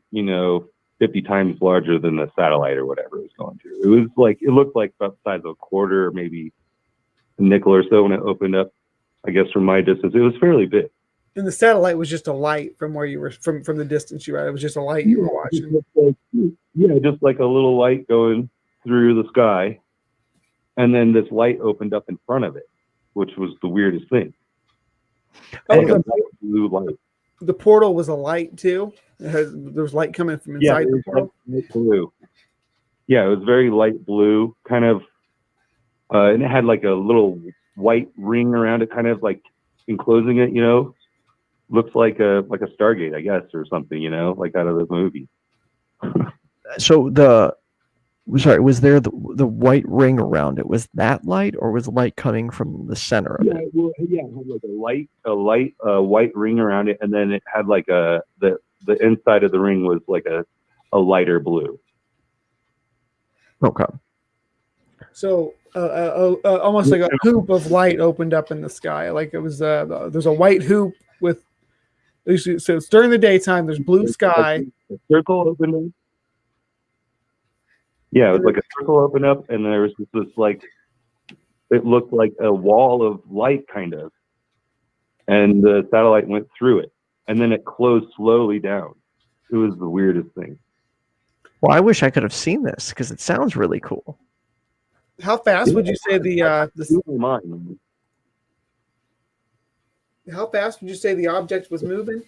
50 times larger than the satellite or whatever it was going through. It was like, it looked like about the size of a quarter, maybe a nickel or so when it opened up. I guess from my distance, it was fairly big. And the satellite was just a light from where you were, from the distance you were at. It was just a light you were watching. Just like a little light going through the sky. And then this light opened up in front of it, which was the weirdest thing. Oh, like a blue light. The portal was a light too. There was light coming from inside the portal. Light blue. Yeah, it was very light blue, kind of, and it had like a little white ring around it, kind of like enclosing it. Looks like a Stargate, I guess, or something. Like out of the movie. So sorry, was there the white ring around it? Was that light, or was light coming from the center of it? Well, yeah, it had like a white ring around it, and then it had like the inside of the ring was like a lighter blue. Okay. So almost like a hoop of light opened up in the sky, like it was there's a white hoop with. So it's during the daytime. There's blue sky. A circle opened up. Yeah, it was like a circle opened up, and there was this like, it looked like a wall of light, kind of, and the satellite went through it, and then it closed slowly down. It was the weirdest thing. Well, I wish I could have seen this because it sounds really cool. How fast would you say how fast would you say the object was moving?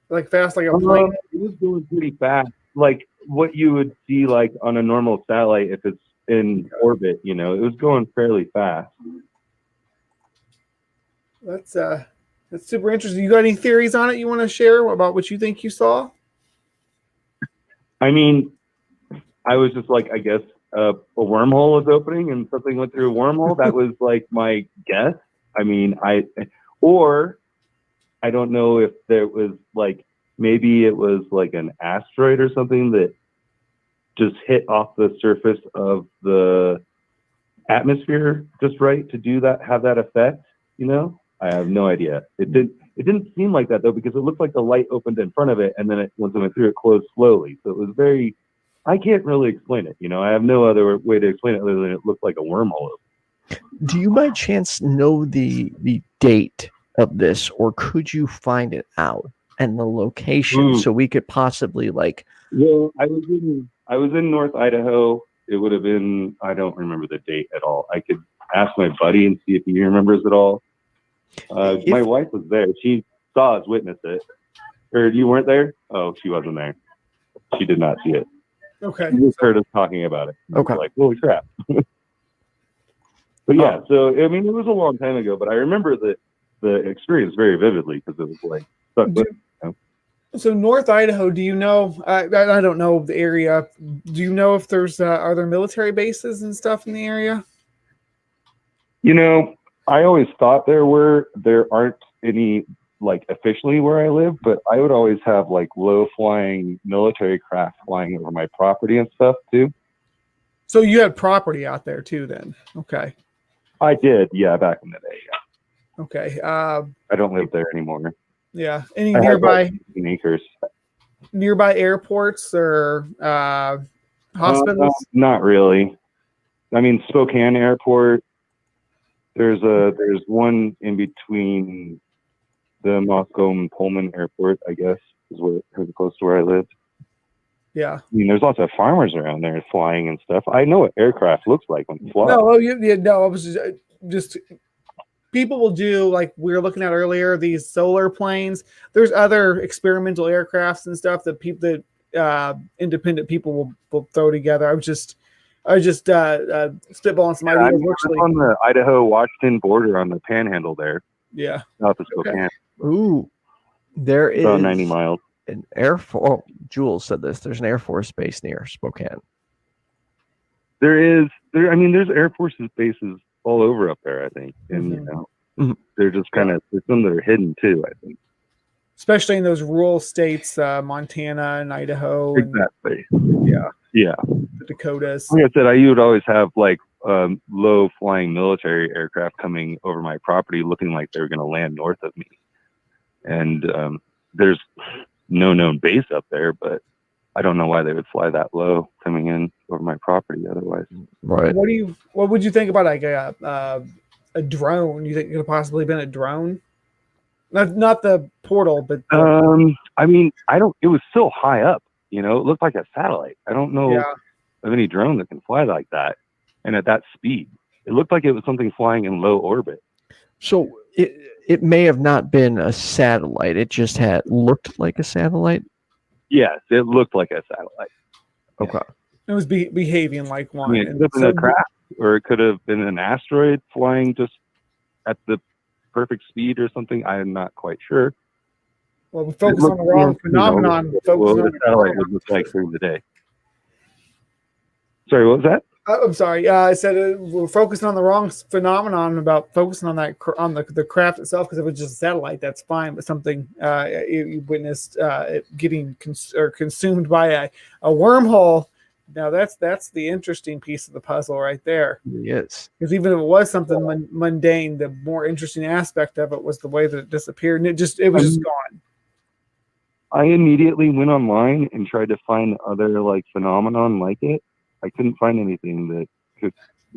Like fast, like a plane? It was going pretty fast, like what you would see like on a normal satellite if it's in orbit. You know, it was going fairly fast. That's super interesting. You got any theories on it you want to share about what you think you saw? I mean, I was just like, I guess a wormhole was opening and something went through a wormhole. That was like my guess. I mean, or I don't know if there was like, maybe it was like an asteroid or something that just hit off the surface of the atmosphere just right to do that, have that effect, you know? I have no idea. It didn't seem like that though, because it looked like the light opened in front of it, and then once it went through, it closed slowly. So it was very, I can't really explain it. You know, I have no other way to explain it other than it looked like a wormhole. Do you by chance know the date of this, or could you find it out and the location so we could possibly like? Well, I was in North Idaho. It would have been, I don't remember the date at all. I could ask my buddy and see if he remembers it all. My wife was there. She saw us witness it. Or you weren't there? Oh, she wasn't there. She did not see it. Okay. She just heard us talking about it. Okay. Like, holy crap. But yeah, so I mean, it was a long time ago, but I remember the experience very vividly because it was like stuck with, you know? So North Idaho, do you know? I don't know the area. Do you know if there's are there military bases and stuff in the area? You know, I always thought there aren't any like officially where I live, but I would always have like low flying military craft flying over my property and stuff too. So you had property out there too then? Okay. I did, yeah, back in the day. Yeah. Okay. I don't live there anymore. Yeah. Any nearby acres? Nearby airports or hospitals? Not really. I mean, Spokane Airport. There's one in between the Moscow and Pullman Airport, I guess, is close to where I live. Yeah. I mean, there's lots of farmers around there flying and stuff. I know what aircraft looks like when it flies. No, I was just people will do, like we were looking at earlier, these solar planes. There's other experimental aircrafts and stuff that independent people will throw together. I was just spitballing some ideas. I'm on the Idaho-Washington border on the Panhandle there. Yeah. South of Spokane. Okay. Ooh, there is about 90 miles. An Air Force. Oh, Jules said this. There's an Air Force base near Spokane. There's Air Force bases all over up there, I think, and you know, they're just kind of some that are hidden too, I think. Especially in those rural states, Montana and Idaho. Exactly. Yeah. The Dakotas. Like I said, you would always have like low flying military aircraft coming over my property, looking like they were going to land north of me, and there's no known base up there, but I don't know why they would fly that low coming in over my property otherwise. Right. What would you think about like a drone? You think it could have possibly been a drone? Not the portal, but I mean, it was so high up, you know, it looked like a satellite. I don't know of any drone that can fly like that and at that speed. It looked like it was something flying in low orbit. So it may have not been a satellite. It just looked like a satellite. Yes, it looked like a satellite. Okay. It was behaving like one. I mean, it could have been a craft, or it could have been an asteroid flying just at the perfect speed or something. I am not quite sure. Well, we focus on the wrong phenomenon. Well, the satellite would look like during the day. Sorry, what was that? I'm sorry. I said we're focusing on the wrong phenomenon about focusing on that on the craft itself, because if it was just a satellite, that's fine. But something you witnessed it getting consumed by a wormhole. Now that's the interesting piece of the puzzle right there. Yes. Because even if it was something mundane, the more interesting aspect of it was the way that it disappeared, and it was just gone. I immediately went online and tried to find other like phenomenon like it. I couldn't find anything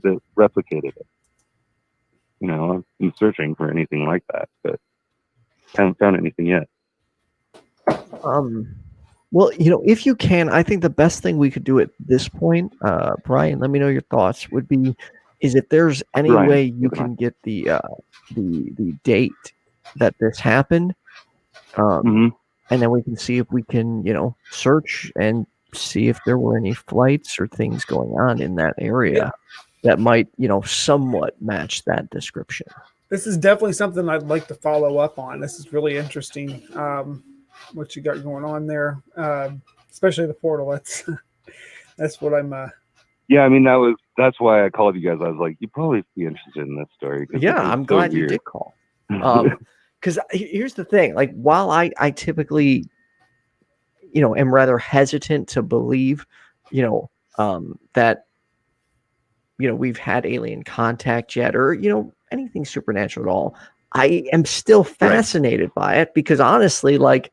that replicated it. You know, I've been searching for anything like that, but haven't found anything yet. Well, you know, if you can, I think the best thing we could do at this point, Brian, let me know your thoughts, is if there's any way you can get the date that this happened, and then we can see if we can, you know, search and see if there were any flights or things going on in that area that might, you know, somewhat match that description. This is definitely something I'd like to follow up on. This is really interesting. What you got going on there, especially the portal. That's what I'm. Yeah, I mean that's why I called you guys. I was like, you'd probably be interested in this story. Yeah, I'm glad you did call. Because here's the thing: like, while I typically, you know, am rather hesitant to believe, you know, that, you know, we've had alien contact yet, or, you know, anything supernatural at all. I am still fascinated by it, because honestly, like,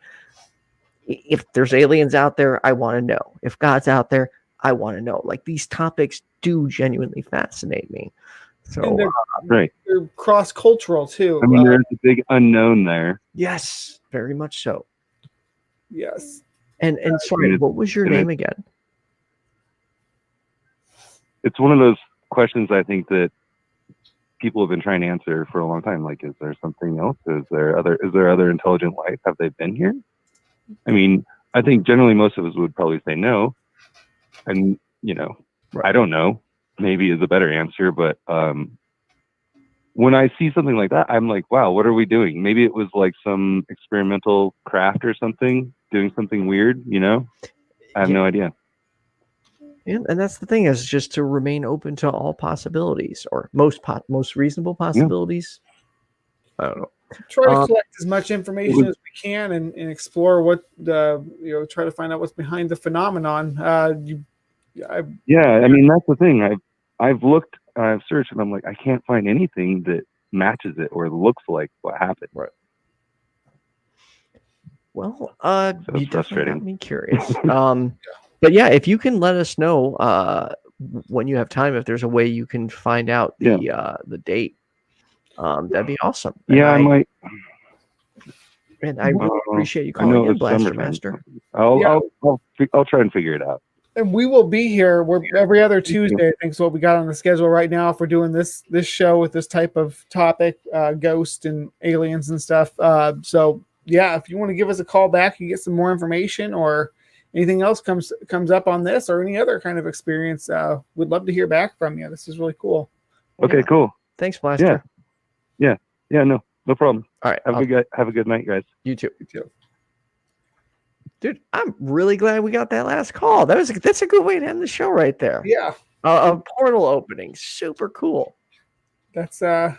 if there's aliens out there, I want to know. If God's out there, I want to know. Like, these topics do genuinely fascinate me. So they're cross-cultural too. I mean, there's a big unknown there. Yes, very much so. Yes. And sorry, what was your name again? It's one of those questions I think that people have been trying to answer for a long time. Like, is there something else? Is there other intelligent life? Have they been here? I mean, I think generally most of us would probably say no. And, you know, I don't know, maybe is a better answer. But when I see something like that, I'm like, wow, what are we doing? Maybe it was like some experimental craft or something, doing something weird, you know? I have no idea. Yeah, and that's the thing, is just to remain open to all possibilities, or most reasonable possibilities. I don't know. Try to collect as much information as we can and explore what try to find out what's behind the phenomenon. I mean, that's the thing. I've looked, I've searched, and I'm like, I can't find anything that matches it or looks like what happened. Right. Well, so you definitely got me curious. But yeah, if you can let us know when you have time, if there's a way you can find out the date, that'd be awesome. And I might. And I really appreciate you calling in, Blaster Master. I'll try and figure it out. And we will be here. We're every other Tuesday, I think, is what we got on the schedule right now if we're doing this show with this type of topic, ghosts and aliens and stuff. So yeah, if you want to give us a call back, you get some more information or anything else comes up on this or any other kind of experience, we'd love to hear back from you. This is really cool. Okay, cool. Thanks, Blaster. Yeah, no problem. All right. Have a good night, guys. You too. Dude, I'm really glad we got that last call. That's a good way to end the show right there. Yeah. A portal opening. Super cool. That's kind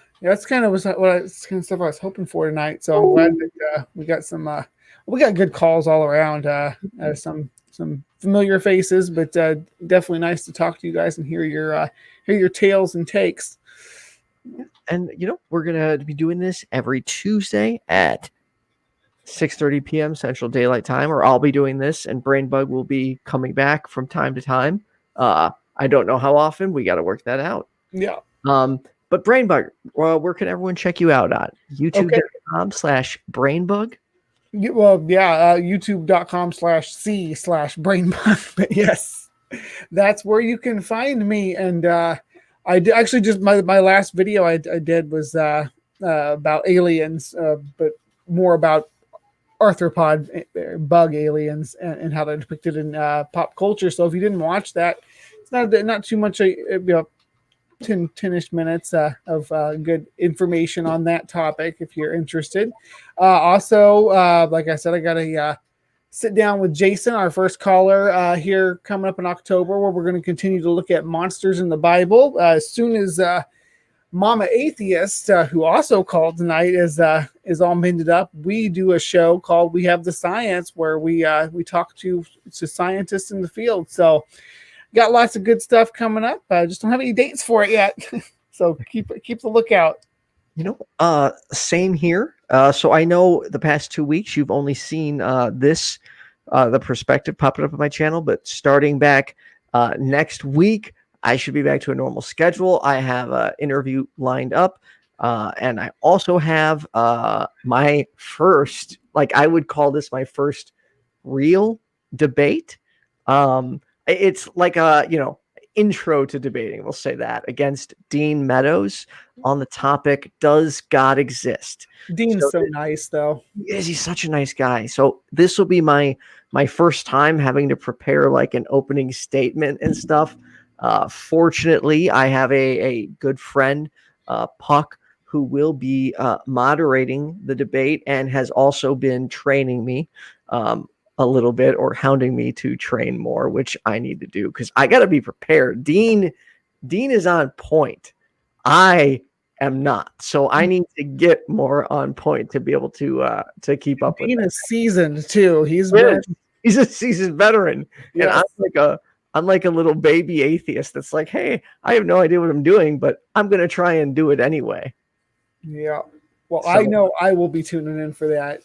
of stuff I was hoping for tonight. So I'm glad that we got some we got good calls all around. Some familiar faces, but definitely nice to talk to you guys and hear your tales and takes. And you know, we're gonna be doing this every Tuesday at 6:30 p.m. Central Daylight Time, or I'll be doing this, and BrainBug will be coming back from time to time. I don't know how often. We got to work that out. Yeah. But BrainBug, where can everyone check you out on? YouTube.com/BrainBug. YouTube.com/C/BrainBug. But yes, that's where you can find me. And I actually just my last video I did was about aliens, but more about arthropod bug aliens and how they're depicted in pop culture. So if you didn't watch that, it's not too much. 10-ish minutes of good information on that topic if you're interested. Also, like I said, I got a sit down with Jason, our first caller here coming up in October, where we're going to continue to look at monsters in the Bible. As soon as Mama Atheist, who also called tonight, is all mended up, we do a show called "We Have the Science," where we talk to scientists in the field. So, got lots of good stuff coming up. I just don't have any dates for it yet, so keep the lookout. Same here. So I know the past 2 weeks you've only seen the perspective popping up on my channel, but starting back next week, I should be back to a normal schedule. I have an interview lined up, and I also have my first, I would call this my first real debate. It's like a intro to debating, we'll say that, against Dean Meadows on the topic, does God exist? Dean's so nice, though. He's such a nice guy. So this will be my first time having to prepare like an opening statement and stuff. Fortunately, I have a good friend, Puck, who will be moderating the debate and has also been training me a little bit, or hounding me to train more, which I need to do because I got to be prepared. Dean is on point. I am not, so I need to get more on point to be able to keep up with. Dean is seasoned too. He's a seasoned veteran, yes. And I'm like a little baby atheist that's like, hey, I have no idea what I'm doing, but I'm gonna try and do it anyway. Yeah. Well, so, I know I will be tuning in for that.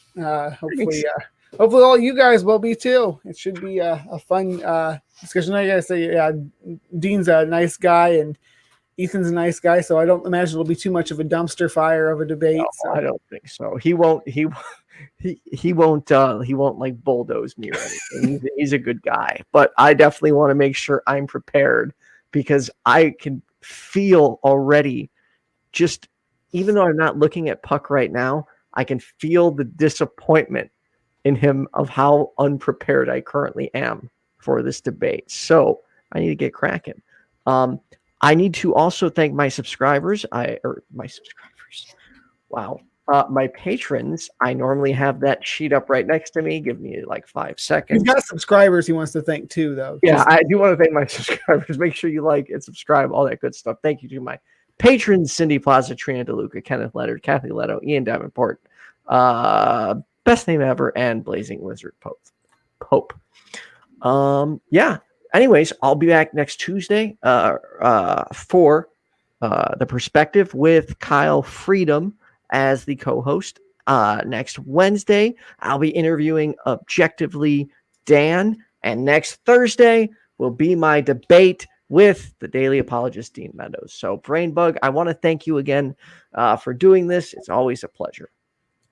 Hopefully all you guys will be too. It should be a fun discussion. I gotta say, Dean's a nice guy and Ethan's a nice guy, so I don't imagine it'll be too much of a dumpster fire of a debate. No, so. I don't think so. He won't like bulldoze me or anything. He's a good guy, but I definitely want to make sure I'm prepared, because I can feel already, just even though I'm not looking at Puck right now, I can feel the disappointment in him of how unprepared I currently am for this debate. So I need to get cracking. I need to also thank my subscribers. Wow. My patrons. I normally have that sheet up right next to me. Give me like 5 seconds. He's got subscribers he wants to thank too, though. Yeah, I do want to thank my subscribers. Make sure you like and subscribe, all that good stuff. Thank you to my patrons: Cindy Plaza, Trina, Deluca, Kenneth, Leonard, Kathy Letto, Ian Davenport, Bestname Ever, and Blazing Lizard Pope. Yeah. Anyways, I'll be back next Tuesday for the perspective with Kyle Freedom as the co-host. Next Wednesday, I'll be interviewing Objectively Dan, and next Thursday will be my debate with the Daily Apologist Dean Meadows. So, BrainBug, I want to thank you again for doing this. It's always a pleasure.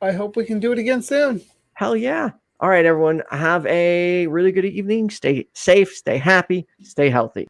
I hope we can do it again soon. Hell yeah. All right, everyone. Have a really good evening. Stay safe, stay happy, stay healthy.